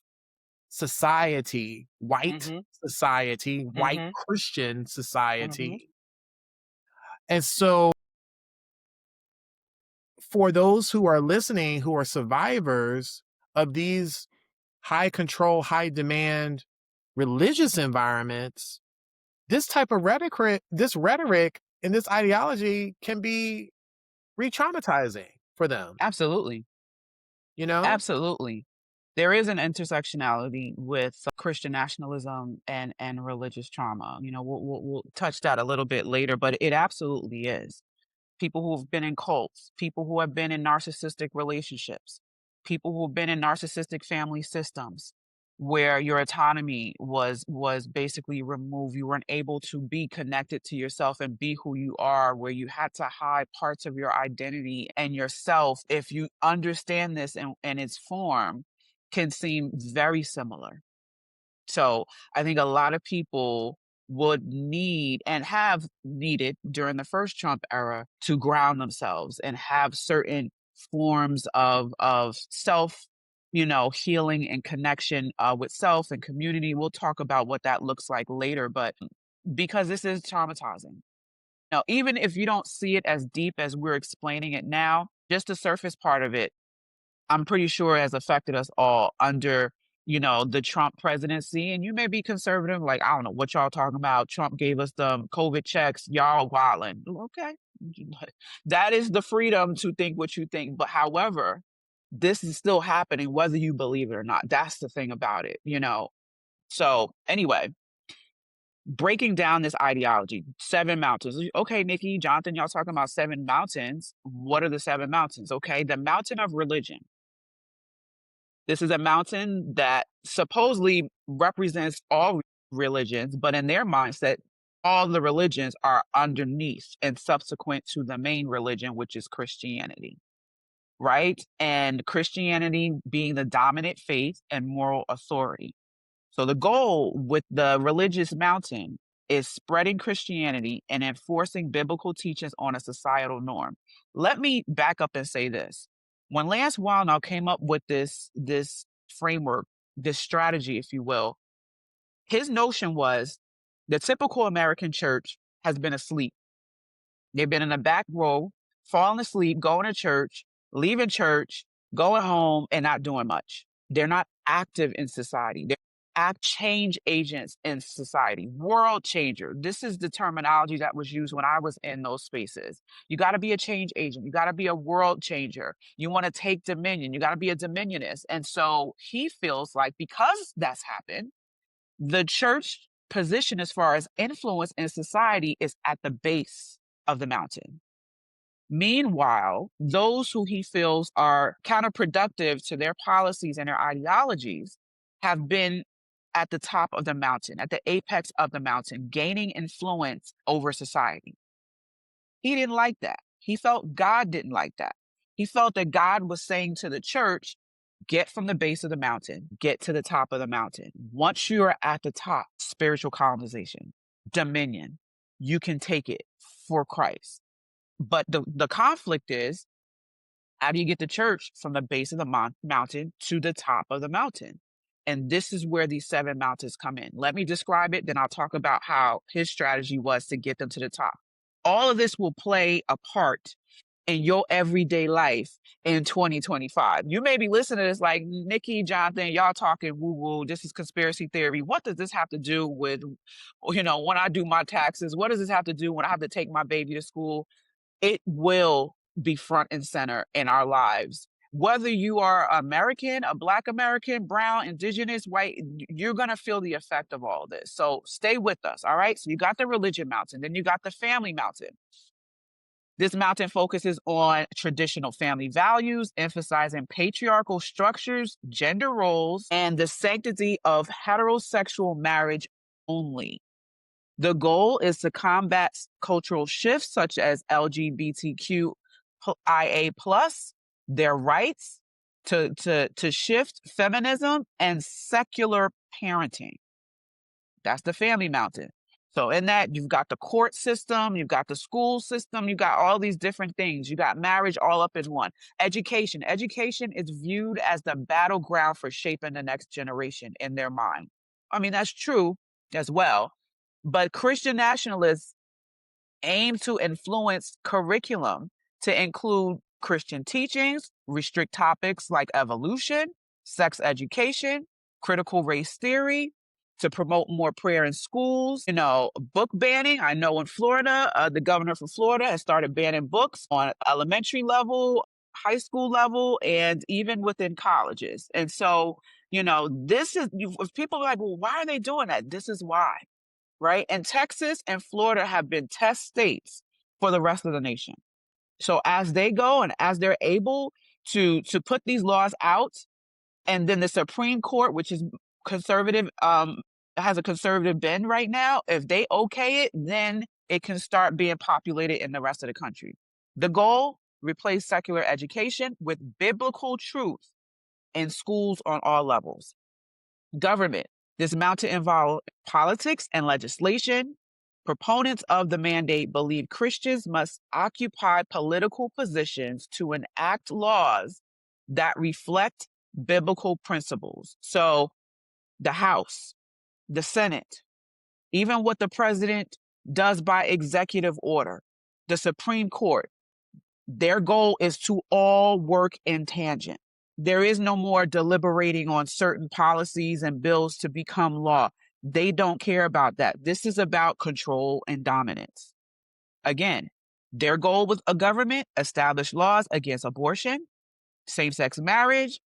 society, white Mm-hmm. society, white Mm-hmm. Christian Mm-hmm. society. And so for those who are listening, who are survivors of these high control, high demand religious environments, this type of rhetoric and this ideology can be re-traumatizing for them, Absolutely. you know? Absolutely. There is an intersectionality with Christian nationalism and religious trauma. You know, we'll touch that a little bit later, but it absolutely is. People who have been in cults, people who have been in narcissistic relationships, people who have been in narcissistic family systems where your autonomy was basically removed. You weren't able to be connected to yourself and be who you are, where you had to hide parts of your identity and yourself. If you understand this in its form, can seem very similar. So I think a lot of people would need and have needed during the first Trump era to ground themselves and have certain forms of self, healing and connection with self and community. We'll talk about what that looks like later, but because this is traumatizing. Now, even if you don't see it as deep as we're explaining it now, just the surface part of it, I'm pretty sure has affected us all under, the Trump presidency. And you may be conservative, like, I don't know what y'all talking about. Trump gave us the COVID checks, y'all wildin'. Okay. That is the freedom to think what you think. But however, this is still happening, whether you believe it or not. That's the thing about it. So anyway, breaking down this ideology, 7 mountains. Okay, Nikki, Jonathan, y'all talking about 7 mountains. What are the 7 mountains? Okay, the mountain of religion. This is a mountain that supposedly represents all religions, but in their mindset, all the religions are underneath and subsequent to the main religion, which is Christianity, right? And Christianity being the dominant faith and moral authority. So the goal with the religious mountain is spreading Christianity and enforcing biblical teachings on a societal norm. Let me back up and say this. When Lance Wallnau came up with this framework, this strategy, if you will, his notion was the typical American church has been asleep. They've been in the back row, falling asleep, going to church, leaving church, going home, and not doing much. They're not active in society. They're change agents in society, world changer. This is the terminology that was used when I was in those spaces. You got to be a change agent. You got to be a world changer. You want to take dominion. You got to be a dominionist. And so he feels like because that's happened, the church position as far as influence in society is at the base of the mountain. Meanwhile, those who he feels are counterproductive to their policies and their ideologies have been at the top of the mountain, at the apex of the mountain, gaining influence over society. He didn't like that. He felt God didn't like that. He felt that God was saying to the church, get from the base of the mountain, get to the top of the mountain. Once you are at the top, spiritual colonization, dominion, you can take it for Christ. But the conflict is, how do you get the church from the base of the mountain to the top of the mountain? And this is where these 7 mountains come in. Let me describe it, then I'll talk about how his strategy was to get them to the top. All of this will play a part in your everyday life in 2025. You may be listening to this like, Nikki, Jonathan, y'all talking woo-woo. This is conspiracy theory. What does this have to do with, when I do my taxes? What does this have to do when I have to take my baby to school? It will be front and center in our lives. Whether you are American, a Black American, brown, indigenous, white, you're going to feel the effect of all this. So stay with us. All right. So you got the religion mountain, then you got the family mountain. This mountain focuses on traditional family values, emphasizing patriarchal structures, gender roles, and the sanctity of heterosexual marriage only. The goal is to combat cultural shifts such as LGBTQIA+, their rights, to shift feminism and secular parenting. That's the family mountain. So in that, you've got the court system, you've got the school system, you've got all these different things. You got marriage all up in one. Education. Education is viewed as the battleground for shaping the next generation in their mind. I mean, that's true as well. But Christian nationalists aim to influence curriculum to include Christian teachings, restrict topics like evolution, sex education, critical race theory, to promote more prayer in schools, book banning. I know in Florida, the governor from Florida has started banning books on elementary level, high school level, and even within colleges. And so, this is, if people are like, well, why are they doing that? This is why, right? And Texas and Florida have been test states for the rest of the nation. So as they go and as they're able to put these laws out, and then the Supreme Court, which is conservative, has a conservative bend right now, if they okay it, then it can start being populated in the rest of the country. The goal, replace secular education with biblical truth in schools on all levels. Government, this mountain involve politics and legislation. Proponents of the mandate believe Christians must occupy political positions to enact laws that reflect biblical principles. So the House, the Senate, even what the president does by executive order, the Supreme Court, their goal is to all work in tangent. There is no more deliberating on certain policies and bills to become law. They don't care about that. This is about control and dominance. Again, their goal with a government, establish laws against abortion, same-sex marriage,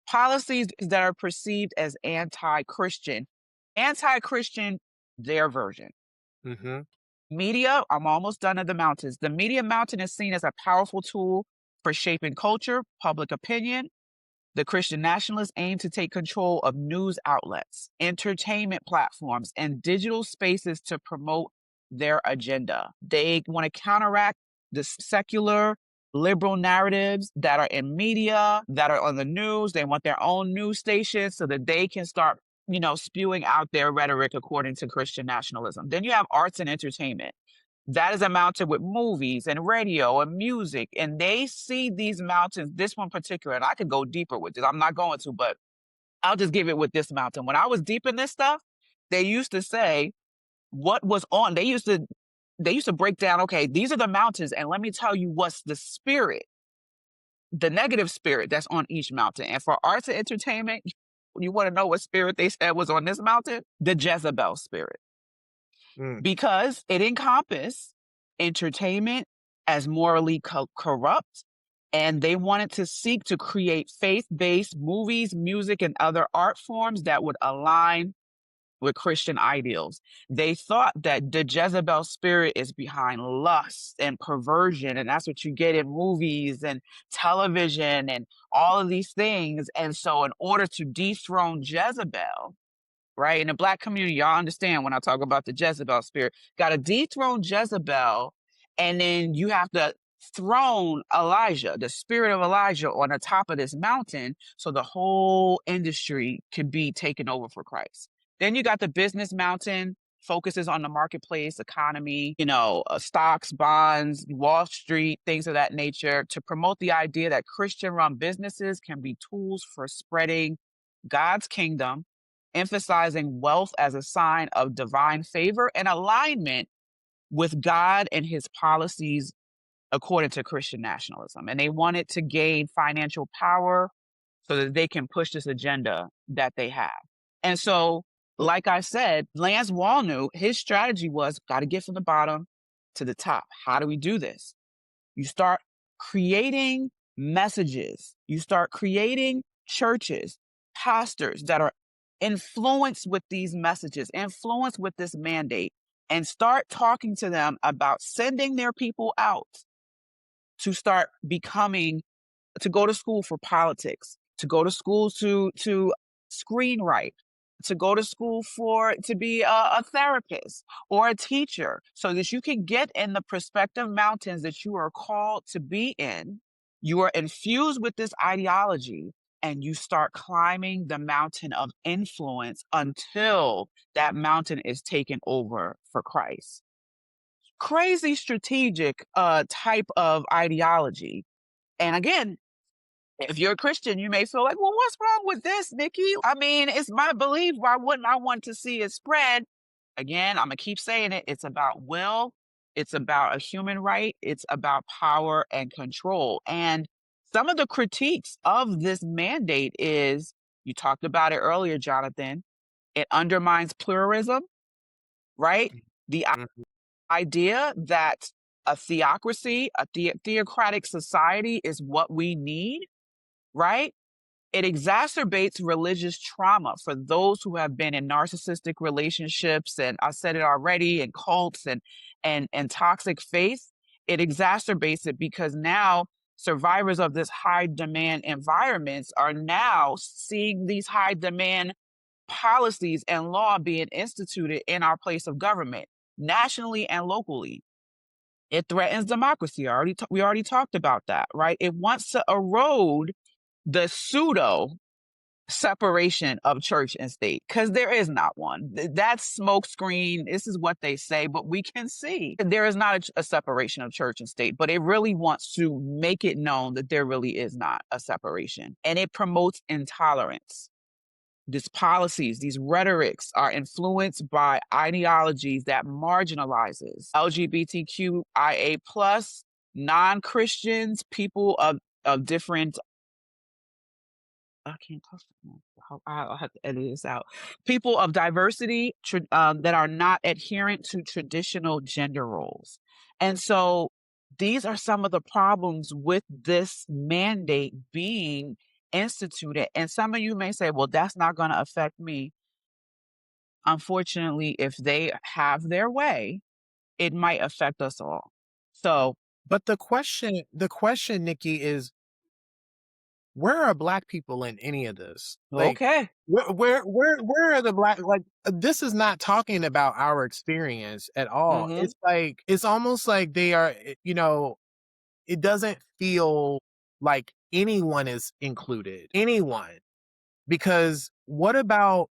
policies that are perceived as anti-Christian. Anti-Christian, their version. Mm-hmm. Media, I'm almost done at the mountains. The media mountain is seen as a powerful tool for shaping culture, public opinion. The Christian nationalists aim to take control of news outlets, entertainment platforms, and digital spaces to promote their agenda. They want to counteract the secular liberal narratives that are in media, that are on the news. They want their own news stations so that they can start, spewing out their rhetoric according to Christian nationalism. Then you have arts and entertainment. That is a mountain with movies and radio and music. And they see these mountains, this one particular, and I could go deeper with this. I'm not going to, but I'll just give it with this mountain. When I was deep in this stuff, they used to say what was on. They used to break down, okay, these are the mountains. And let me tell you what's the spirit, the negative spirit that's on each mountain. And for arts and entertainment, you want to know what spirit they said was on this mountain? The Jezebel spirit. Because it encompassed entertainment as morally corrupt, and they wanted to seek to create faith-based movies, music, and other art forms that would align with Christian ideals. They thought that the Jezebel spirit is behind lust and perversion, and that's what you get in movies and television and all of these things. And so in order to dethrone Jezebel, right? In the Black community, y'all understand when I talk about the Jezebel spirit. Got to dethrone Jezebel, and then you have to throne Elijah, the spirit of Elijah, on the top of this mountain so the whole industry can be taken over for Christ. Then you got the business mountain, focuses on the marketplace, economy, stocks, bonds, Wall Street, things of that nature, to promote the idea that Christian-run businesses can be tools for spreading God's kingdom, emphasizing wealth as a sign of divine favor and alignment with God and his policies according to Christian nationalism. And they wanted to gain financial power so that they can push this agenda that they have. And so, like I said, Lance Walnu, his strategy was got to get from the bottom to the top. How do we do this? You start creating messages. You start creating churches, pastors that are influenced with these messages, influenced with this mandate, and start talking to them about sending their people out to start becoming, to go to school for politics, to go to school to screenwrite, to go to school for to be a therapist or a teacher, so that you can get in the prospective mountains that you are called to be in. You are infused with this ideology, and you start climbing the mountain of influence until that mountain is taken over for Christ. Crazy strategic type of ideology. And again, if you're a Christian, you may feel like, well, what's wrong with this, Nikki? I mean, it's my belief. Why wouldn't I want to see it spread? Again, I'm going to keep saying it. It's about will. It's about a human right. It's about power and control. And some of the critiques of this mandate is, you talked about it earlier, Jonathan, it undermines pluralism, right? The Mhm. idea that a theocracy, theocratic society is what we need, right? It exacerbates religious trauma for those who have been in narcissistic relationships, and I said it already, and cults and toxic faith. It exacerbates it because now survivors of this high demand environments are now seeing these high demand policies and law being instituted in our place of government, nationally and locally. It threatens democracy. We already talked about that, right? It wants to erode the pseudo separation of church and state, because there is not one. That's smokescreen. This is what they say, but we can see there is not a separation of church and state, but it really wants to make it known that there really is not a separation. And it promotes intolerance. These policies, these rhetorics are influenced by ideologies that marginalizes LGBTQIA plus, non-Christians, people of different, I can't talk. I'll have to edit this out. People of diversity that are not adherent to traditional gender roles. And so these are some of the problems with this mandate being instituted. And some of you may say, well, that's not going to affect me. Unfortunately, if they have their way, it might affect us all. So, But the question, Nikki, is where are Black people in any of this? Like, okay. where are the Black? Like, this is not talking about our experience at all. Mm-hmm. It's like it's almost like they are. It doesn't feel like anyone is included. Anyone, because what about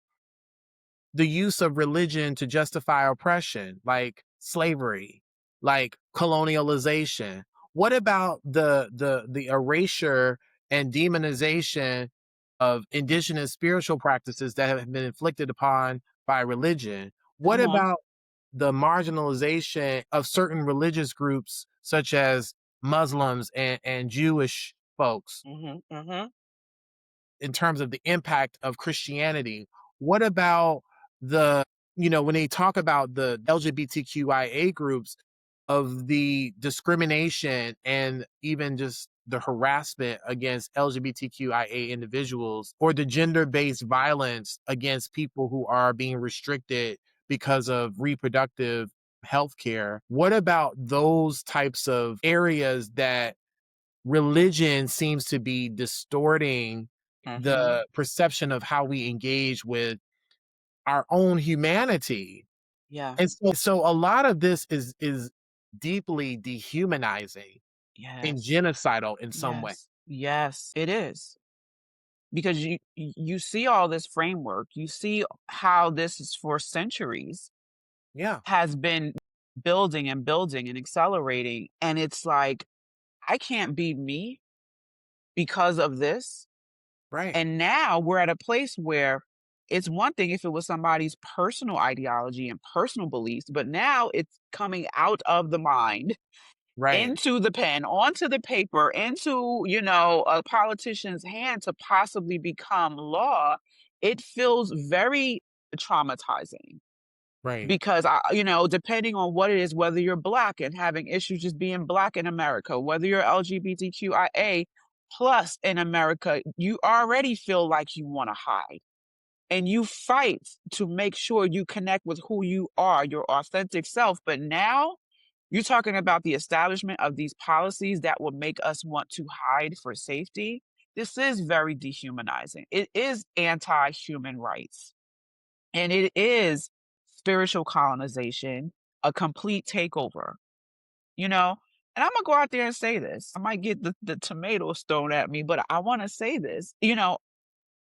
the use of religion to justify oppression, like slavery, like colonialization? What about the erasure and demonization of indigenous spiritual practices that have been inflicted upon by religion? What Come on. about the marginalization of certain religious groups such as Muslims and Jewish folks Mm-hmm. Mm-hmm. in terms of the impact of Christianity? What about when they talk about the LGBTQIA groups, of the discrimination and even just the harassment against LGBTQIA individuals, or the gender-based violence against people who are being restricted because of reproductive health care? What about those types of areas that religion seems to be distorting Mm-hmm. the perception of how we engage with our own humanity? Yeah. And so a lot of this is deeply dehumanizing and Yes. genocidal in some way. Yes. Yes, it is. Because you see all this framework, you see how this is for centuries Yeah, has been building and building and accelerating. And it's like, I can't be me because of this. right, And now we're at a place where it's one thing if it was somebody's personal ideology and personal beliefs, but now it's coming out of the mind right, into the pen, onto the paper, into, a politician's hand to possibly become law. It feels very traumatizing right, because depending on what it is, whether you're Black and having issues just being Black in America, whether you're LGBTQIA plus in America, you already feel like you want to hide. And you fight to make sure you connect with who you are, your authentic self. But now You're talking about the establishment of these policies that will make us want to hide for safety. This is very dehumanizing. It is anti-human rights. And it is spiritual colonization, a complete takeover, you know? And I'm gonna go out there and say this. I might get the tomatoes thrown at me, but I want to say this,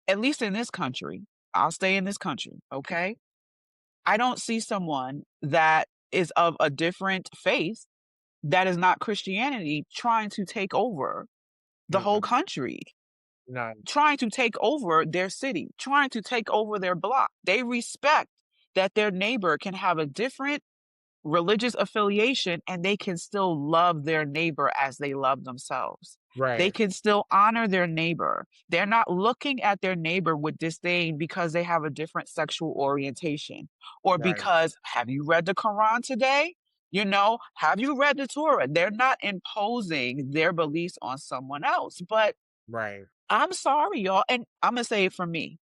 at least in this country, I'll stay in this country, okay? I don't see someone that is of a different faith that is not Christianity trying to take over the whole Mm-mm. country, No. trying to take over their city, trying to take over their block. They respect that their neighbor can have a different religious affiliation and they can still love their neighbor as they love themselves. They Right. can still honor their neighbor. They're not looking at their neighbor with disdain because they have a different sexual orientation or Right. because, have you read the Quran today? Have you read the Torah? They're not imposing their beliefs on someone else. But Right. I'm sorry, y'all. And I'm going to say it for me.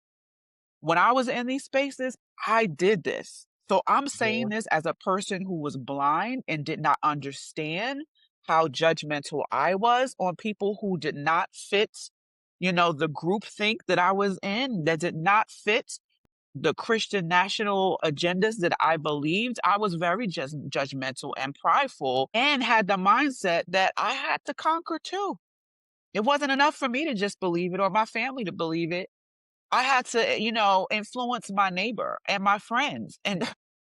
When I was in these spaces, I did this. So I'm saying Yeah. this as a person who was blind and did not understand how judgmental I was on people who did not fit, the group think that I was in, that did not fit the Christian national agendas that I believed. I was very judgmental and prideful and had the mindset that I had to conquer too. It wasn't enough for me to just believe it or my family to believe it. I had to, influence my neighbor and my friends. And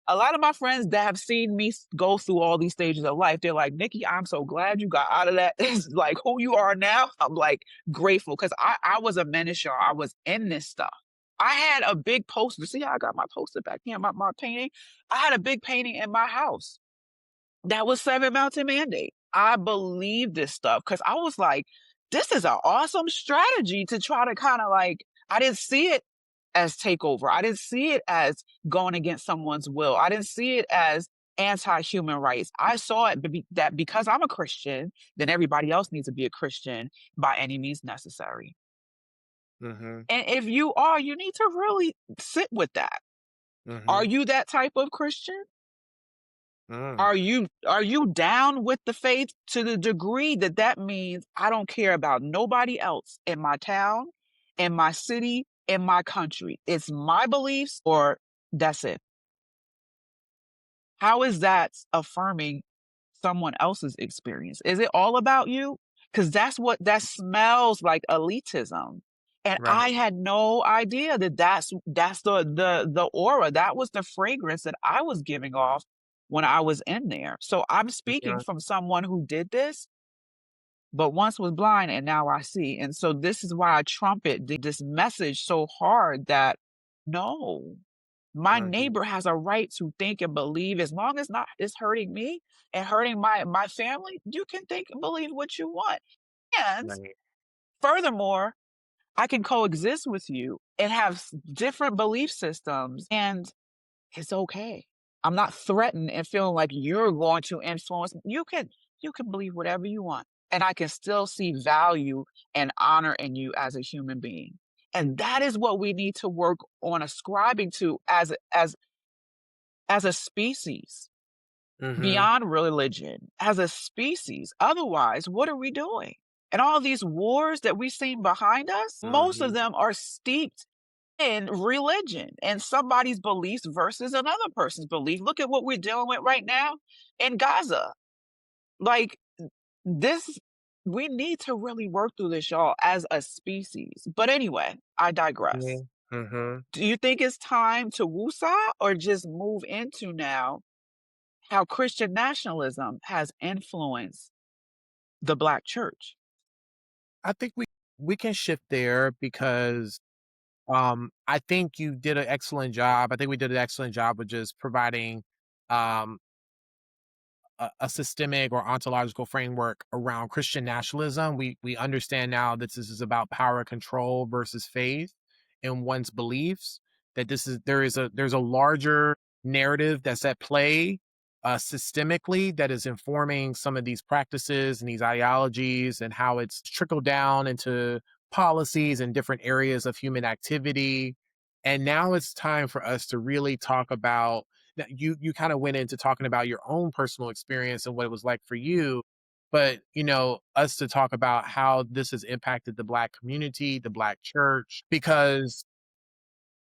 a lot of my friends that have seen me go through all these stages of life, they're like, Nikki, I'm so glad you got out of that. It's like who you are now. I'm like grateful because I was a menace, y'all. I was in this stuff. I had a big poster. See how I got my poster back here, my painting? I had a big painting in my house that was Seven Mountain Mandate. I believe this stuff because I was like, this is an awesome strategy to try to kind of like, I didn't see it as takeover. I didn't see it as going against someone's will. I didn't see it as anti-human rights. I saw it that because I'm a Christian, then everybody else needs to be a Christian by any means necessary. Mm-hmm. And if you are, you need to really sit with that. Are Mm-hmm. you that type of Christian? Mm. Are you down with the faith to the degree that means I don't care about nobody else in my town, in my city, in my country. It's my beliefs or that's it. How is that affirming someone else's experience? Is it all about you? Because that smells like elitism. And Right. I had no idea that's the aura. That was the fragrance that I was giving off when I was in there. So I'm speaking Yeah. from someone who did this, but once was blind and now I see. And so this is why I trumpet this message so hard that no, my Mm-hmm. neighbor has a right to think and believe as long as not it's hurting me and hurting my family. You can think and believe what you want. And Right. furthermore, I can coexist with you and have different belief systems, and it's okay. I'm not threatened and feeling like you're going to influence. You can believe whatever you want, and I can still see value and honor in you as a human being. And that is what we need to work on ascribing to as a species, Mm-hmm. beyond religion, as a species. Otherwise, what are we doing? And all these wars that we've seen behind us, most Mm-hmm. of them are steeped in religion and somebody's beliefs versus another person's belief. Look at what we're dealing with right now in Gaza. Like this, we need to really work through this, y'all, as a species. But anyway, I digress. Mm-hmm. Do you think it's time to woosah or just move into now how Christian nationalism has influenced the Black church? I think we can shift there because I think you did an excellent job. I think we did an excellent job of just providing um a systemic or ontological framework around Christian nationalism. We understand now that this is about power control versus faith in one's beliefs. That there's a larger narrative that's at play systemically that is informing some of these practices and these ideologies and how it's trickled down into policies and different areas of human activity. And now it's time for us to really talk about that you kind of went into talking about your own personal experience and what it was like for you. But, us to talk about how this has impacted the Black community, the Black church, because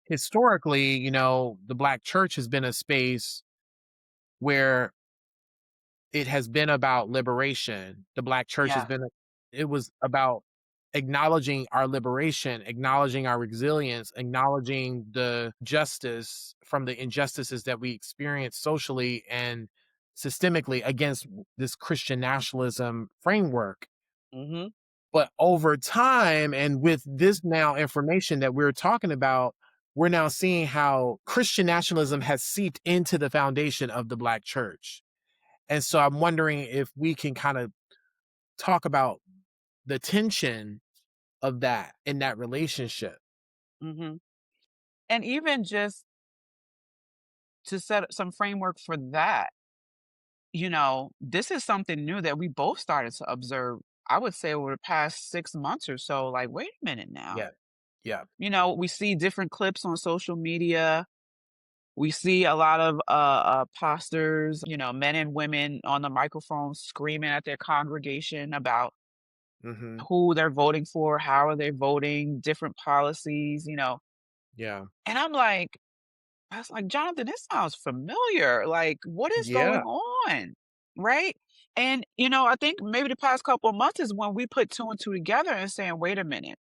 historically, the Black church has been a space where it has been about liberation. The Black church has Yeah. been, it was about acknowledging our liberation, acknowledging our resilience, acknowledging the justice from the injustices that we experience socially and systemically against this Christian nationalism framework. Mm-hmm. But over time, and with this now information that we're talking about, we're now seeing how Christian nationalism has seeped into the foundation of the Black church. And so I'm wondering if we can kind of talk about the tension of that in that relationship. Mm-hmm. And even just to set some framework for that, this is something new that we both started to observe, I would say, over the past 6 months or so. Like, wait a minute now. Yeah. Yeah. We see different clips on social media. We see a lot of pastors, men and women on the microphone screaming at their congregation about Mm-hmm. who they're voting for, how are they voting, different policies. Yeah. And I was like, Jonathan, this sounds familiar. Like, what is Yeah. going on? Right. And, I think maybe the past couple of months is when we put two and two together and saying, wait a minute,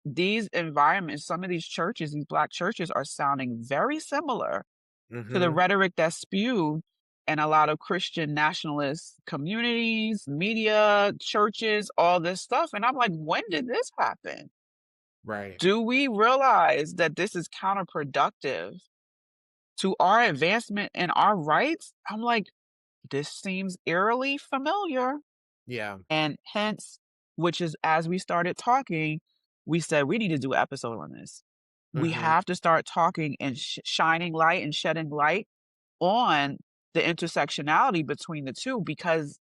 these environments, some of these churches, these Black churches are sounding very similar to the Mm-hmm. rhetoric that's spewed in a lot of Christian nationalist communities, media, churches, all this stuff. And I'm like, when did this happen? Right. Do we realize that this is counterproductive to our advancement and our rights? I'm like, this seems eerily familiar. Yeah. And hence, which is as we started talking, we said we need to do an episode on this. We Mm-hmm. have to start talking and shining light and shedding light on the intersectionality between the two, because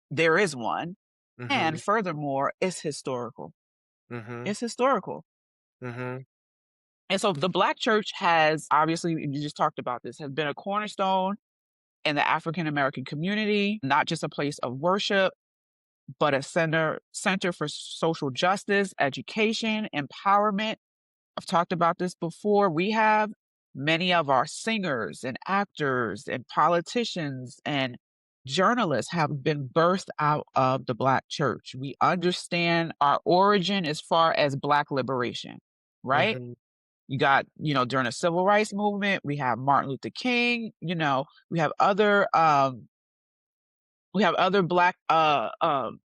there is one. Mm-hmm. And furthermore, it's historical. Mm-hmm. It's historical. Mm-hmm. And so the Black church has, obviously, you just talked about this, has been a cornerstone in the African American community, not just a place of worship, but a center for social justice, education, empowerment. I've talked about this before. We have many of our singers and actors and politicians and journalists have been birthed out of the Black church. We understand our origin as far as Black liberation, right? Mm-hmm. You got, during the civil rights movement, we have Martin Luther King, we have other Black okay, I'm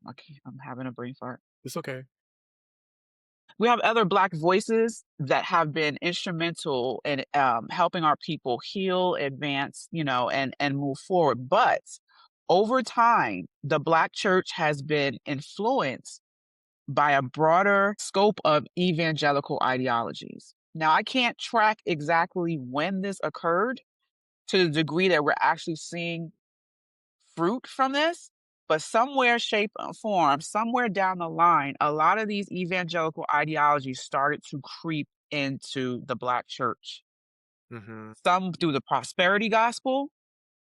having a brain fart. It's okay. We have other Black voices that have been instrumental in helping our people heal, advance, and move forward. But over time, the Black church has been influenced by a broader scope of evangelical ideologies. Now, I can't track exactly when this occurred to the degree that we're actually seeing fruit from this, but somewhere, shape, or form, somewhere down the line, a lot of these evangelical ideologies started to creep into the Black church. Mm-hmm. Some through the prosperity gospel,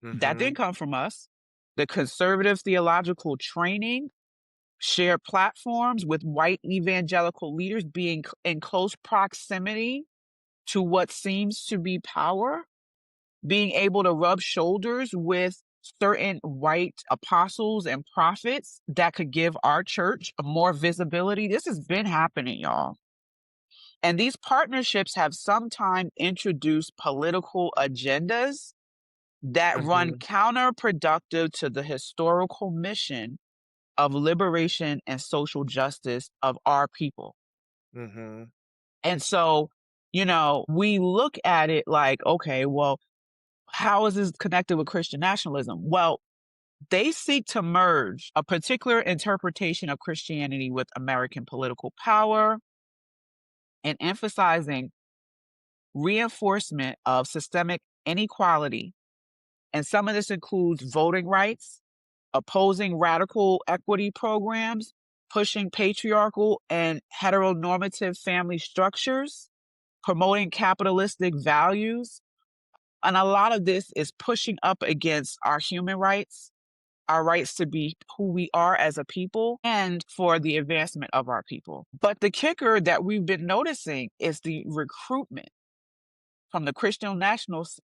that Mm-hmm. didn't come from us. The conservative theological training, shared platforms with white evangelical leaders being in close proximity to what seems to be power, being able to rub shoulders with certain white apostles and prophets that could give our church more visibility. This has been happening, y'all. And these partnerships have sometimes introduced political agendas that run Mm-hmm. counterproductive to the historical mission of liberation and social justice of our people. Mm-hmm. And so, we look at it like, okay, well, how is this connected with Christian nationalism? Well, they seek to merge a particular interpretation of Christianity with American political power and emphasizing reinforcement of systemic inequality. And some of this includes voting rights, opposing radical equity programs, pushing patriarchal and heteronormative family structures, promoting capitalistic values, And a lot of this is pushing up against our human rights, our rights to be who we are as a people, and for the advancement of our people. But the kicker that we've been noticing is the recruitment from the Christian nationalist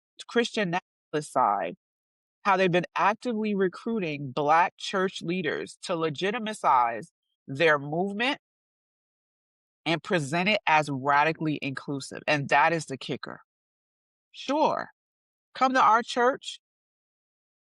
side, how they've been actively recruiting Black church leaders to legitimize their movement and present it as radically inclusive. And that is the kicker. Sure, come to our church,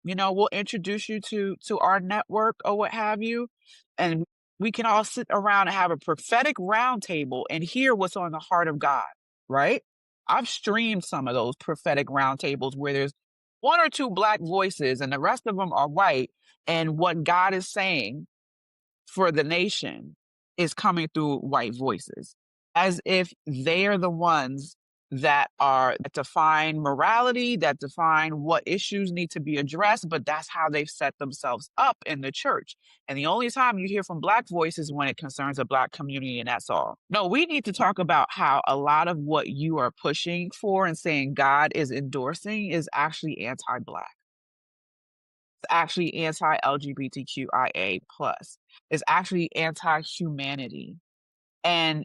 we'll introduce you to our network or what have you, and we can all sit around and have a prophetic roundtable and hear what's on the heart of God, right? I've streamed some of those prophetic roundtables where there's one or two Black voices and the rest of them are white, and what God is saying for the nation is coming through white voices, as if they are the ones that define morality, that define what issues need to be addressed, but that's how they've set themselves up in the church. And the only time you hear from Black voices when it concerns a Black community, and that's all. No, we need to talk about how a lot of what you are pushing for and saying God is endorsing is actually anti-Black. It's actually anti-LGBTQIA plus. It's actually anti-humanity. And,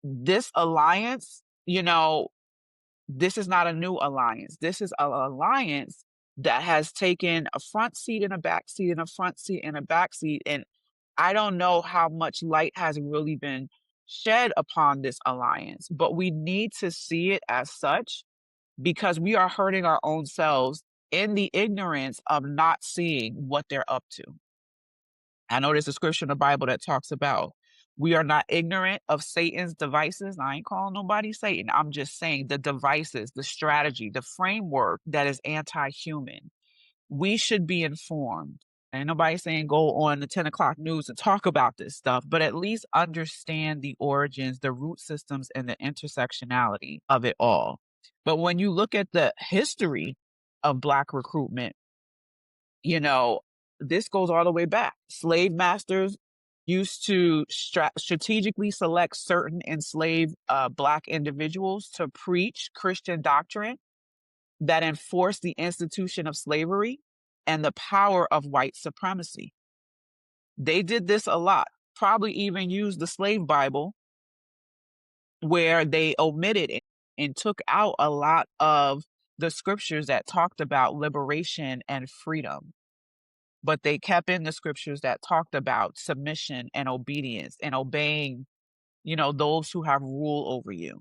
this alliance, this is not a new alliance. This is an alliance that has taken a front seat and a back seat and a front seat and a back seat. And I don't know how much light has really been shed upon this alliance, but we need to see it as such because we are hurting our own selves in the ignorance of not seeing what they're up to. I know there's a scripture in the Bible that talks about we are not ignorant of Satan's devices. I ain't calling nobody Satan. I'm just saying the devices, the strategy, the framework that is anti-human. We should be informed. Ain't nobody saying go on the 10 o'clock news and talk about this stuff, but at least understand the origins, the root systems, and the intersectionality of it all. But when you look at the history of Black recruitment, this goes all the way back. Slave masters used to strategically select certain enslaved Black individuals to preach Christian doctrine that enforced the institution of slavery and the power of white supremacy. They did this a lot, probably even used the slave Bible where they omitted it and took out a lot of the scriptures that talked about liberation and freedom. But they kept in the scriptures that talked about submission and obedience and obeying, those who have rule over you.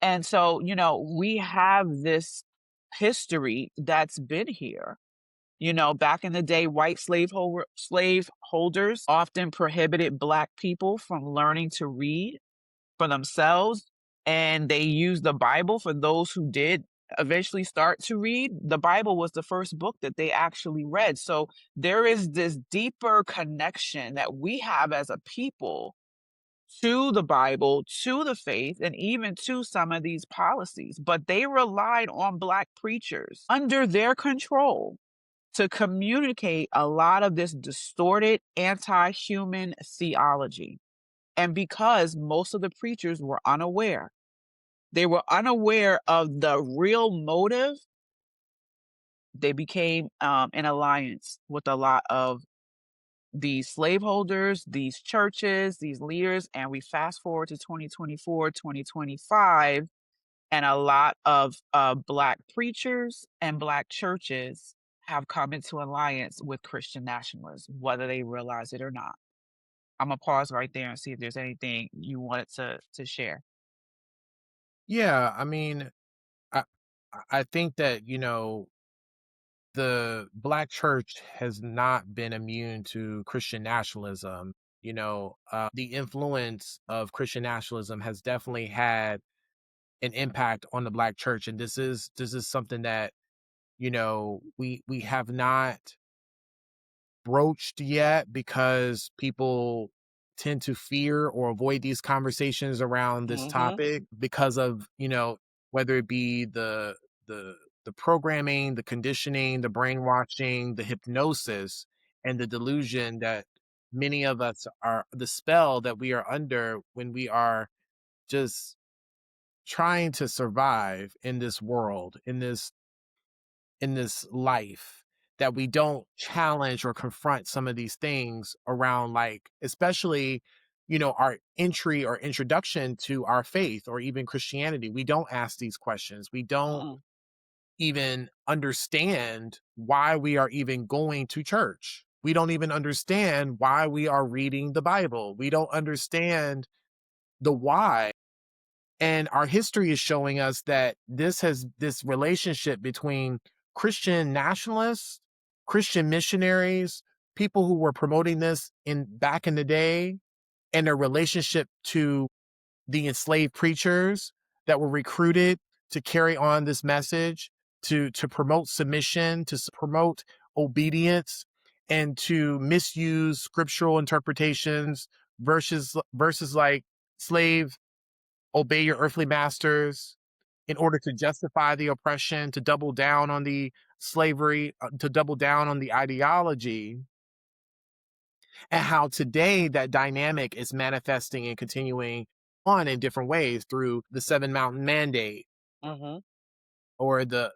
And so, we have this history that's been here. Back in the day, white slaveholders often prohibited Black people from learning to read for themselves. And they used the Bible for those who did eventually start to read. The Bible was the first book that they actually read. So there is this deeper connection that we have as a people to the Bible, to the faith, and even to some of these policies. But they relied on Black preachers under their control to communicate a lot of this distorted anti-human theology. And because most of the preachers were unaware, they were unaware of the real motive, they became in alliance with a lot of these slaveholders, these churches, these leaders. And we fast forward to 2024, 2025, and a lot of Black preachers and Black churches have come into alliance with Christian nationalism, whether they realize it or not. I'm going to pause right there and see if there's anything you wanted to share. Yeah, I mean, I I think that, the Black church has not been immune to Christian nationalism. The influence of Christian nationalism has definitely had an impact on the Black church, and this is something that we have not broached yet because people tend to fear or avoid these conversations around this topic because of whether it be the the programming, the conditioning, the brainwashing, the hypnosis, and the delusion that many of us are, the spell that we are under when we are just trying to survive in this world, in this life, that we don't challenge or confront some of these things around, like, especially, our entry or introduction to our faith or even Christianity. We don't ask these questions. We don't Mm-mm. even understand why we are even going to church. We don't even understand why we are reading the Bible. We don't understand the why. And our history is showing us that this relationship between Christian nationalists, Christian missionaries, people who were promoting this in back in the day, and their relationship to the enslaved preachers that were recruited to carry on this message, to promote submission, promote obedience, and to misuse scriptural interpretations, verses like slave, obey your earthly masters, in order to justify the oppression, to double down on the slavery, to double down on the ideology, and how today that dynamic is manifesting and continuing on in different ways through the Seven Mountain Mandate, Mm-hmm. or the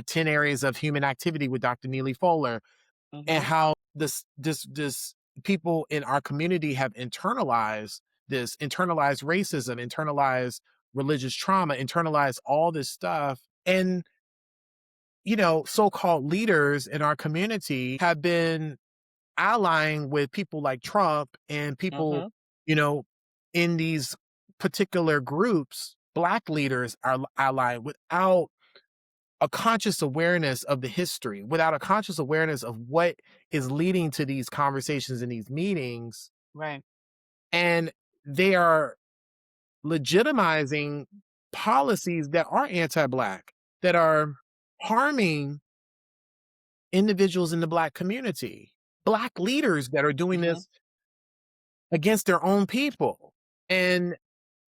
10 areas of human activity with Dr. Neely Fuller, and Mm-hmm. how this people in our community have internalized racism, internalized religious trauma, internalized all this stuff. And so-called leaders in our community have been allying with people like Trump and people, Mm-hmm. you know, in these particular groups. Black leaders are allying without a conscious awareness of the history, without a conscious awareness of what is leading to these conversations and these meetings. Right. And they are legitimizing policies that are anti-Black, that are harming individuals in the Black community, Black leaders that are doing Mm-hmm. this against their own people. And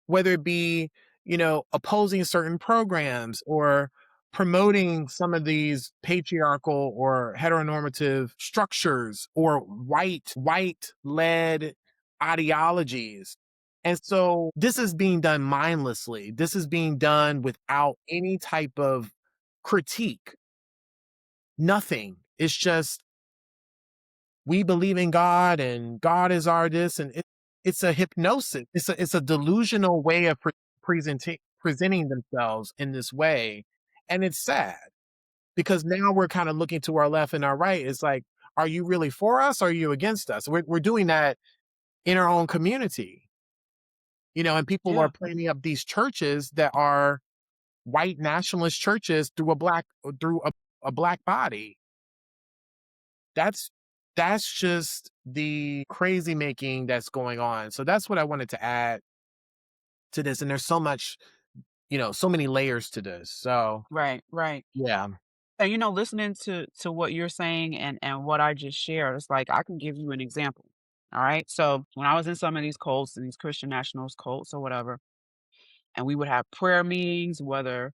whether it be, opposing certain programs or promoting some of these patriarchal or heteronormative structures or white led ideologies. And so this is being done mindlessly. This is being done without any type of critique. Nothing. It's just, we believe in God and God is our this, and it's a hypnosis. It's a delusional way of presenting themselves in this way, and it's sad because now we're kind of looking to our left and our right. It's like, are you really for us? Or are you against us? We're doing that in our own community, and people are Yeah. planning up these churches that are white nationalist churches through a black body. That's just the crazy making that's going on. So that's what I wanted to add to this. And there's so much, so many layers to this. So Right. Right. yeah. And listening to what you're saying and what I just shared, it's like I can give you an example. All right. So when I was in some of these cults and these Christian nationalist cults or whatever, and we would have prayer meetings, whether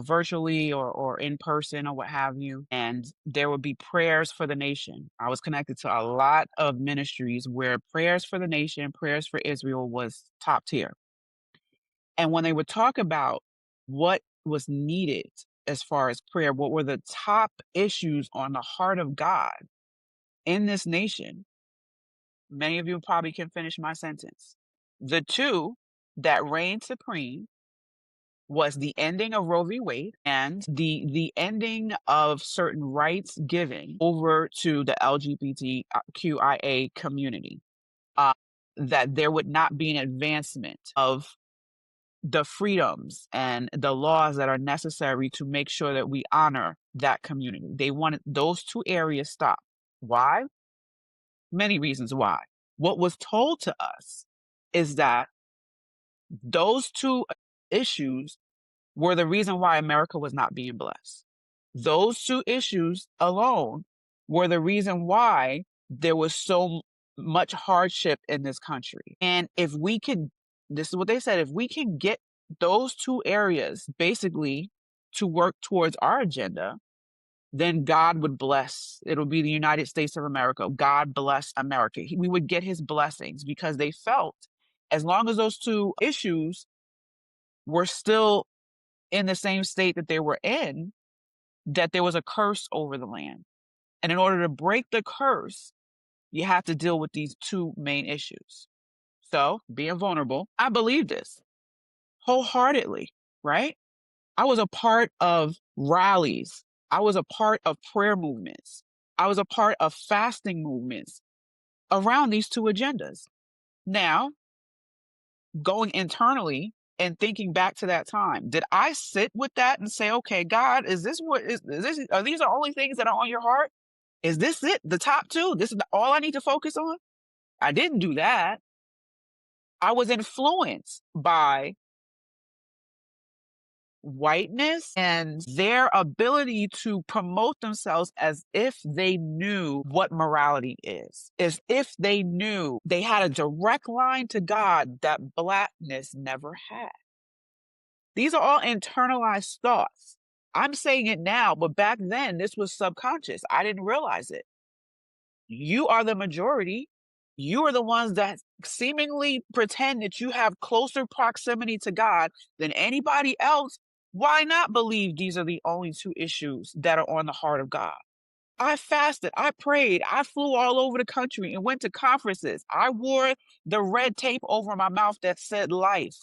virtually or in person or what have you, and there would be prayers for the nation. I was connected to a lot of ministries where prayers for the nation, prayers for Israel was top tier. And when they would talk about what was needed as far as prayer, what were the top issues on the heart of God in this nation, many of you probably can finish my sentence. The two that reigned supreme was the ending of Roe v. Wade and the ending of certain rights given over to the LGBTQIA community. Uh, that there would not be an advancement of the freedoms and the laws that are necessary to make sure that we honor that community. They wanted those two areas stopped. Why? Many reasons why. What was told to us is that those two issues were the reason why America was not being blessed. Those two issues alone were the reason why there was so much hardship in this country. And if we could, this is what they said, if we can get those two areas basically to work towards our agenda, then God would bless. It'll be the United States of America. God bless America. We would get his blessings because they felt as long as those two issues were still in the same state that they were in, that there was a curse over the land. And in order to break the curse, you have to deal with these two main issues. So, being vulnerable, I believe this wholeheartedly, right? I was a part of rallies. I was a part of prayer movements. I was a part of fasting movements around these two agendas. Now, going internally and thinking back to that time, did I sit with that and say, okay, God, is this, are these the only things that are on your heart? Is this it? The top two? This is all I need to focus on? I didn't do that. I was influenced by whiteness and their ability to promote themselves as if they knew what morality is, as if they knew they had a direct line to God that Blackness never had. These are all internalized thoughts. I'm saying it now, but back then this was subconscious. I didn't realize it. You are the majority. You are the ones that seemingly pretend that you have closer proximity to God than anybody else. Why not believe these are the only two issues that are on the heart of God? I fasted, I prayed, I flew all over the country and went to conferences. I wore the red tape over my mouth that said life.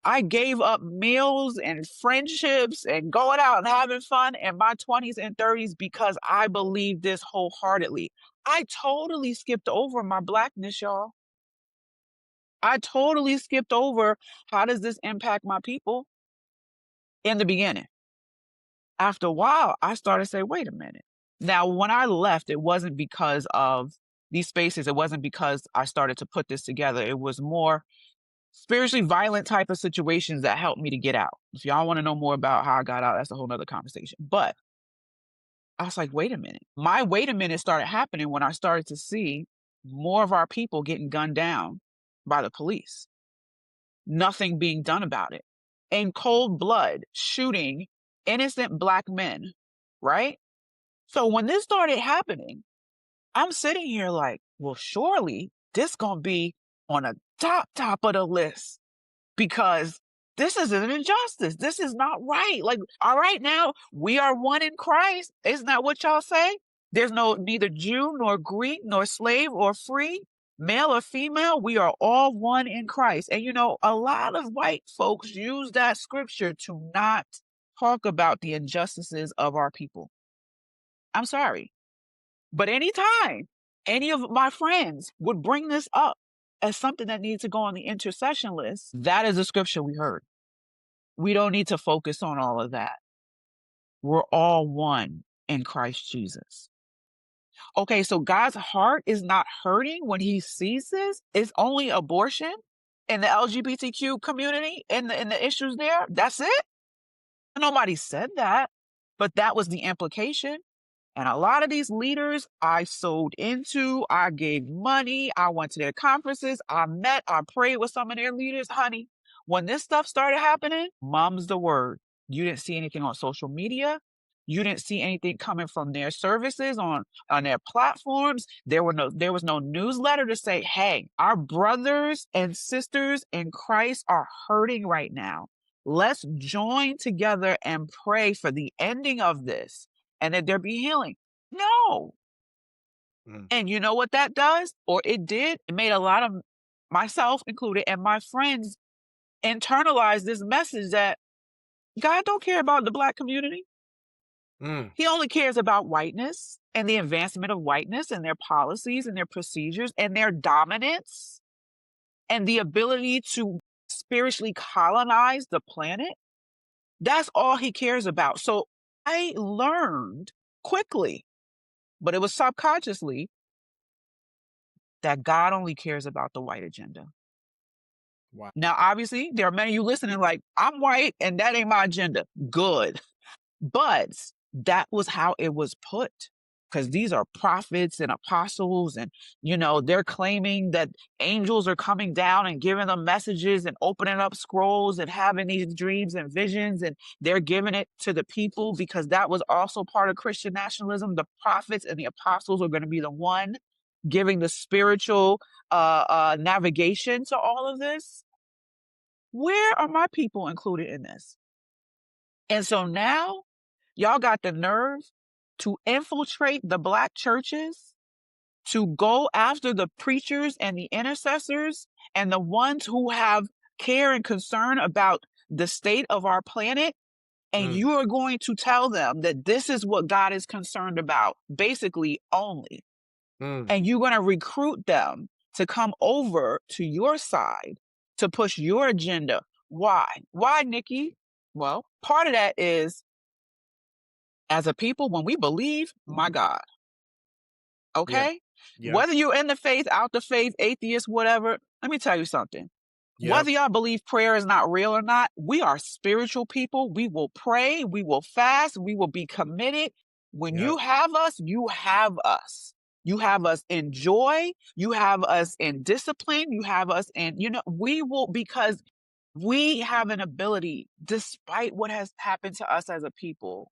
I gave up meals and friendships and going out and having fun in my 20s and 30s because I believe this wholeheartedly. I totally skipped over my Blackness, y'all. I totally skipped over how does this impact my people in the beginning. After a while, I started to say, wait a minute. Now, when I left, it wasn't because of these spaces. It wasn't because I started to put this together. It was more spiritually violent type of situations that helped me to get out. If y'all want to know more about how I got out, that's a whole nother conversation. But I was like, wait a minute. My wait a minute started happening when I started to see more of our people getting gunned down by the police. Nothing being done about it. In cold blood, shooting innocent Black men, right? So when this started happening, I'm sitting here like, well, surely this gonna be on the top of the list because this is an injustice. This is not right. Like, all right, now we are one in Christ. Isn't that what y'all say? There's neither Jew nor Greek nor slave or free, male or female. We are all one in Christ. And a lot of white folks use that scripture to not talk about the injustices of our people. I'm sorry. But anytime any of my friends would bring this up as something that needs to go on the intercession list, that is a scripture we heard. We don't need to focus on all of that. We're all one in Christ Jesus. Okay, so God's heart is not hurting when he sees this. It's only abortion in the LGBTQ community and the issues there. That's it. Nobody said that, but that was the implication. And a lot of these leaders I sold into, I gave money, I went to their conferences, I prayed with some of their leaders. Honey, when this stuff started happening, mum's the word. You didn't see anything on social media. You didn't see anything coming from their services on their platforms. There was no newsletter to say, hey, our brothers and sisters in Christ are hurting right now. Let's join together and pray for the ending of this and that there be healing. No. And you know what that does? Or it did? It made a lot of myself included and my friends internalize this message that God don't care about the Black community. He only cares about whiteness and the advancement of whiteness and their policies and their procedures and their dominance and the ability to spiritually colonize the planet. That's all he cares about. So I learned quickly, but it was subconsciously, that God only cares about the white agenda. Wow. Now, obviously, there are many of you listening like, I'm white and that ain't my agenda. Good. But that was how it was put. Because these are prophets and apostles, and they're claiming that angels are coming down and giving them messages and opening up scrolls and having these dreams and visions, and they're giving it to the people because that was also part of Christian nationalism. The prophets and the apostles are going to be the one giving the spiritual navigation to all of this. Where are my people included in this? And so now y'all got the nerve to infiltrate the Black churches, to go after the preachers and the intercessors and the ones who have care and concern about the state of our planet. And you are going to tell them that this is what God is concerned about, basically only. And you're going to recruit them to come over to your side to push your agenda. Why? Why, Nikki? Well, part of that is, as a people, when we believe, my God, okay? Yep. Whether you're in the faith, out the faith, atheist, whatever, let me tell you something. Whether y'all believe prayer is not real or not, we are spiritual people. We will pray. We will fast. We will be committed. When you have us, you have us. You have us in joy. You have us in discipline. You have us in, we will, because we have an ability, despite what has happened to us as a people,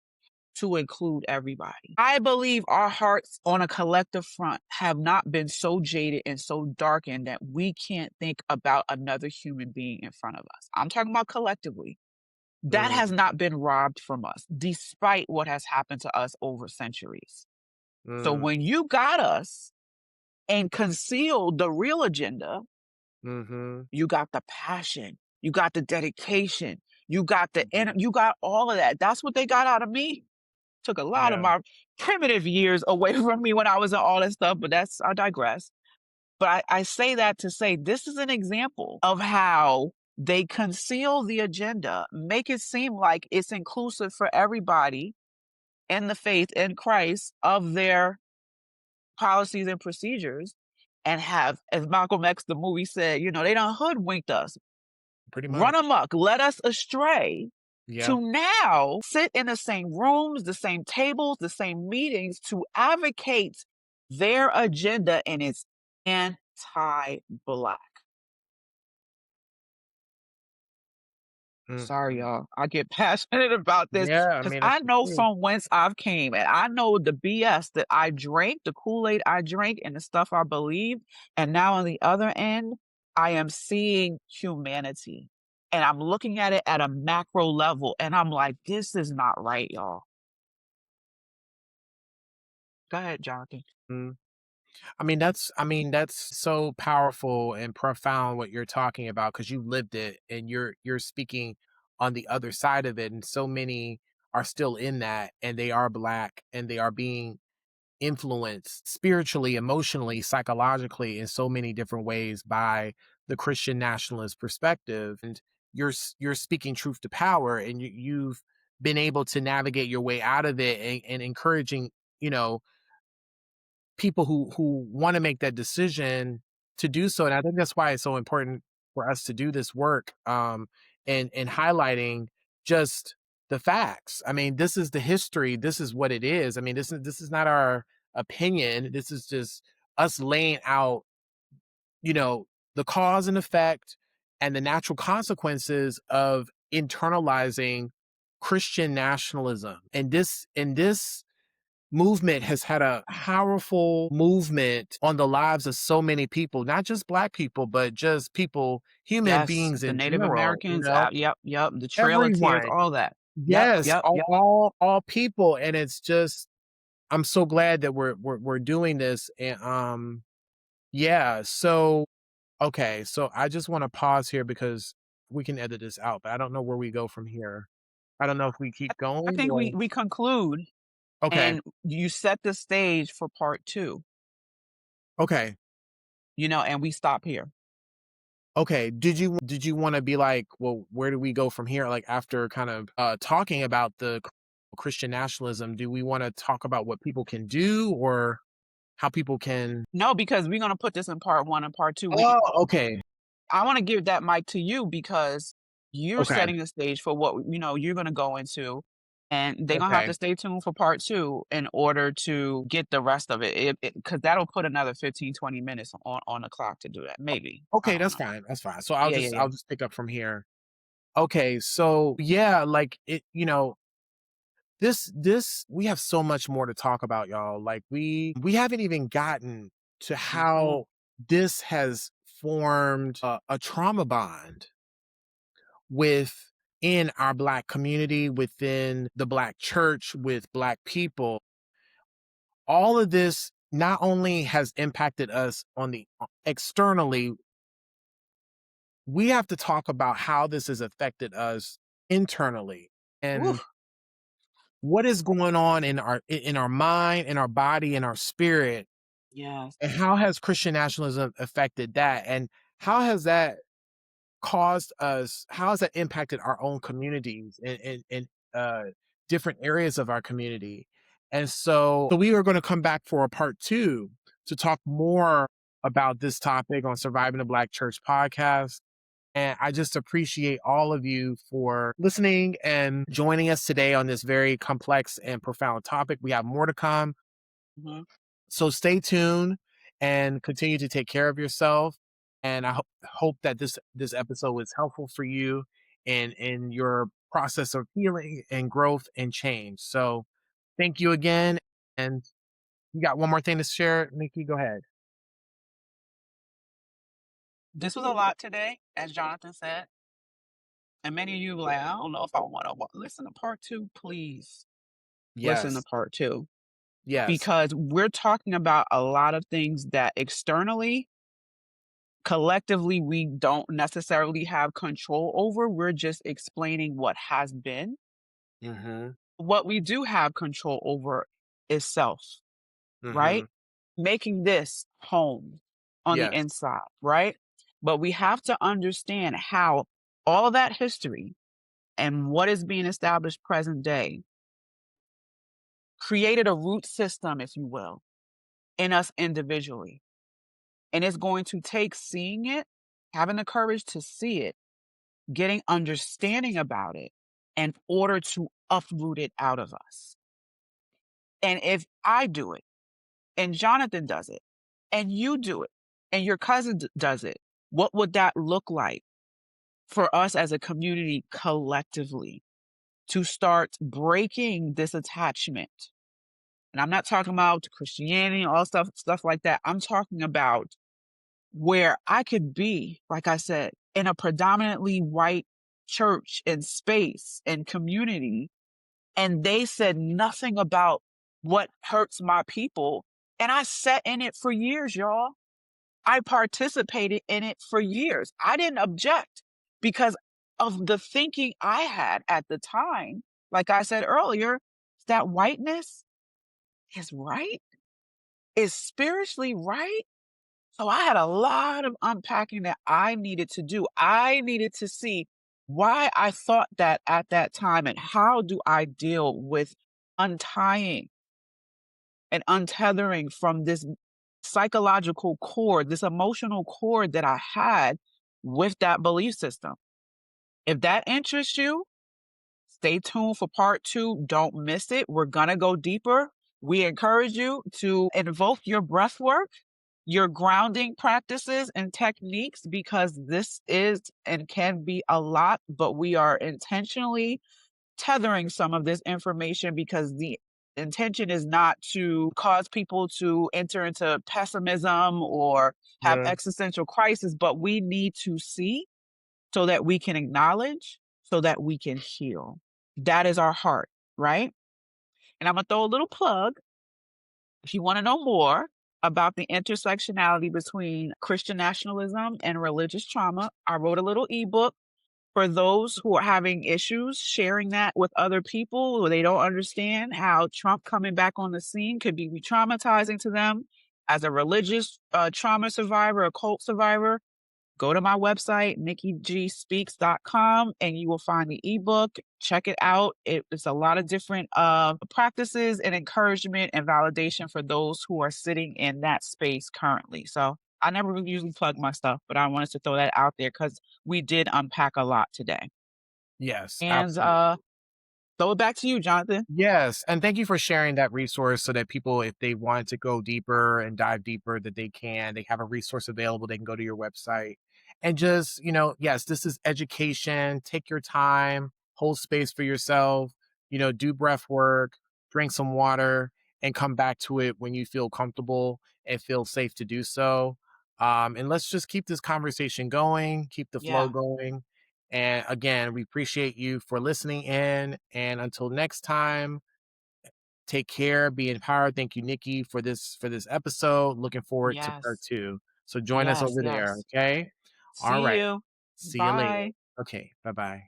to include everybody. I believe our hearts on a collective front have not been so jaded and so darkened that we can't think about another human being in front of us. I'm talking about collectively. That has not been robbed from us, despite what has happened to us over centuries. So when you got us and concealed the real agenda, you got the passion, you got the dedication, you got you got all of that. That's what they got out of me. Took a lot of my primitive years away from me when I was in all that stuff, but I digress. But I say that to say this is an example of how they conceal the agenda, make it seem like it's inclusive for everybody in the faith in Christ of their policies and procedures, and have, as Malcolm X, the movie said, they done hoodwinked us. Pretty Run much. amok, led us astray. Yeah. To now sit in the same rooms, the same tables, the same meetings to advocate their agenda, and it's anti-Black. Sorry, y'all. I get passionate about this because I know from whence I've came, and I know the BS that I drank, the Kool-Aid I drank, and the stuff I believed. And now on the other end, I am seeing humanity. And I'm looking at it at a macro level, and I'm like, this is not right, y'all. Go ahead, Jonathan. I mean, that's so powerful and profound what you're talking about, because you lived it and you're speaking on the other side of it. And so many are still in that, and they are Black, and they are being influenced spiritually, emotionally, psychologically in so many different ways by the Christian nationalist perspective. And you're speaking truth to power, and you've been able to navigate your way out of it, and encouraging, people who want to make that decision to do so. And I think that's why it's so important for us to do this work, and highlighting just the facts. I mean, this is the history. This is what it is. I mean, this is not our opinion. This is just us laying out, the cause and effect and the natural consequences of internalizing Christian nationalism. And this movement has had a powerful movement on the lives of so many people, not just Black people, but just people, human Yes, beings the in Native general, Americans, yep, the Trail of Tears, everyone. all that. Yep, Yes, yep, yep. all people. And it's just, I'm so glad that we're doing this. And yeah, so okay, so I just want to pause here because we can edit this out, but I don't know where we go from here. I don't know if we keep I going think or we conclude, okay. and you set the stage for part 2, Okay. and we stop here. Okay. Did you want to be like, well, where do we go from here? Like, after kind of talking about the Christian nationalism, do we want to talk about what people can do, or how people can? No, because we're going to put this in part 1 and part 2. Oh, okay. I want to give that mic to you because you're Okay. setting the stage for what, you're going to go into. And they're going to have Okay. to stay tuned for part 2 in order to get the rest of it. Because that'll put another 15, 20 minutes on the clock to do that. Maybe. I Okay, don't that's know. fine. That's fine. So Yeah, yeah, yeah. I'll just pick up from here. Okay, so yeah, like it, this we have so much more to talk about, y'all. Like we haven't even gotten to how this has formed a trauma bond within our Black community, within the Black church, with Black people. All of this not only has impacted us on the externally, we have to talk about how this has affected us internally and Oof. what is going on in our mind, in our body, in our spirit, Yes. and how has Christian nationalism affected that, and how has that how has that impacted our own communities in different areas of our community. And so we are going to come back for a part 2 to talk more about this topic on Surviving the Black Church podcast. And I just appreciate all of you for listening and joining us today on this very complex and profound topic. We have more to come. Mhm. So stay tuned and continue to take care of yourself. And I hope that this episode was helpful for you in your process of healing and growth and change. So thank you again. And you got one more thing to share, Nikki? Go ahead. This was a lot today, as Jonathan said. And many of you were like, I don't know if I want to listen to part 2. Please listen to Yes. part 2, Yes. because we're talking about a lot of things that externally, collectively, we don't necessarily have control over. We're just explaining what has been. Mm-hmm. What we do have control over is self, Mm-hmm. right? Making this home on the Yes. inside, right? But we have to understand how all of that history and what is being established present day created a root system, if you will, in us individually. And it's going to take seeing it, having the courage to see it, getting understanding about it in order to uproot it out of us. And if I do it, and Jonathan does it, and you do it, and your cousin does it, what would that look like for us as a community collectively to start breaking this attachment? And I'm not talking about Christianity, all stuff like that. I'm talking about where I could be, like I said, in a predominantly white church and space and community, and they said nothing about what hurts my people. And I sat in it for years, y'all. I participated in it for years. I didn't object because of the thinking I had at the time. Like I said earlier, that whiteness is right, is spiritually right. So I had a lot of unpacking that I needed to do. I needed to see why I thought that at that time, and how do I deal with untying and untethering from this psychological cord, this emotional cord that I had with that belief system. If that interests you, stay tuned for part 2. Don't miss it. We're going to go deeper. We encourage you to invoke your breath work, your grounding practices and techniques, because this is and can be a lot, but we are intentionally tethering some of this information because the intention is not to cause people to enter into pessimism or have Yeah. existential crisis, but we need to see so that we can acknowledge, so that we can heal. That is our heart, right? And I'm going to throw a little plug. If you want to know more about the intersectionality between Christian nationalism and religious trauma, I wrote a little ebook for those who are having issues sharing that with other people who they don't understand how Trump coming back on the scene could be re-traumatizing to them. As a religious trauma survivor, a cult survivor, go to my website, nikkigspeaks.com, and you will find the ebook. Check it out. It's a lot of different practices and encouragement and validation for those who are sitting in that space currently. So I never really usually plug my stuff, but I wanted to throw that out there because we did unpack a lot today. Yes, And absolutely. throw it back to you, Jonathan. Yes, and thank you for sharing that resource so that people, if they want to go deeper and dive deeper, that they can. They have a resource available. They can go to your website and just, yes, this is education. Take your time, hold space for yourself, do breath work, drink some water, and come back to it when you feel comfortable and feel safe to do so. And let's just keep this conversation going, keep the flow Yeah. going. And again, we appreciate you for listening in. And until next time, take care, be empowered. Thank you, Nikki, for this episode. Looking forward to part Yes. 2. So join us Yes. over there, Yes. okay? All See right. you. See you later. Bye. Okay, bye-bye.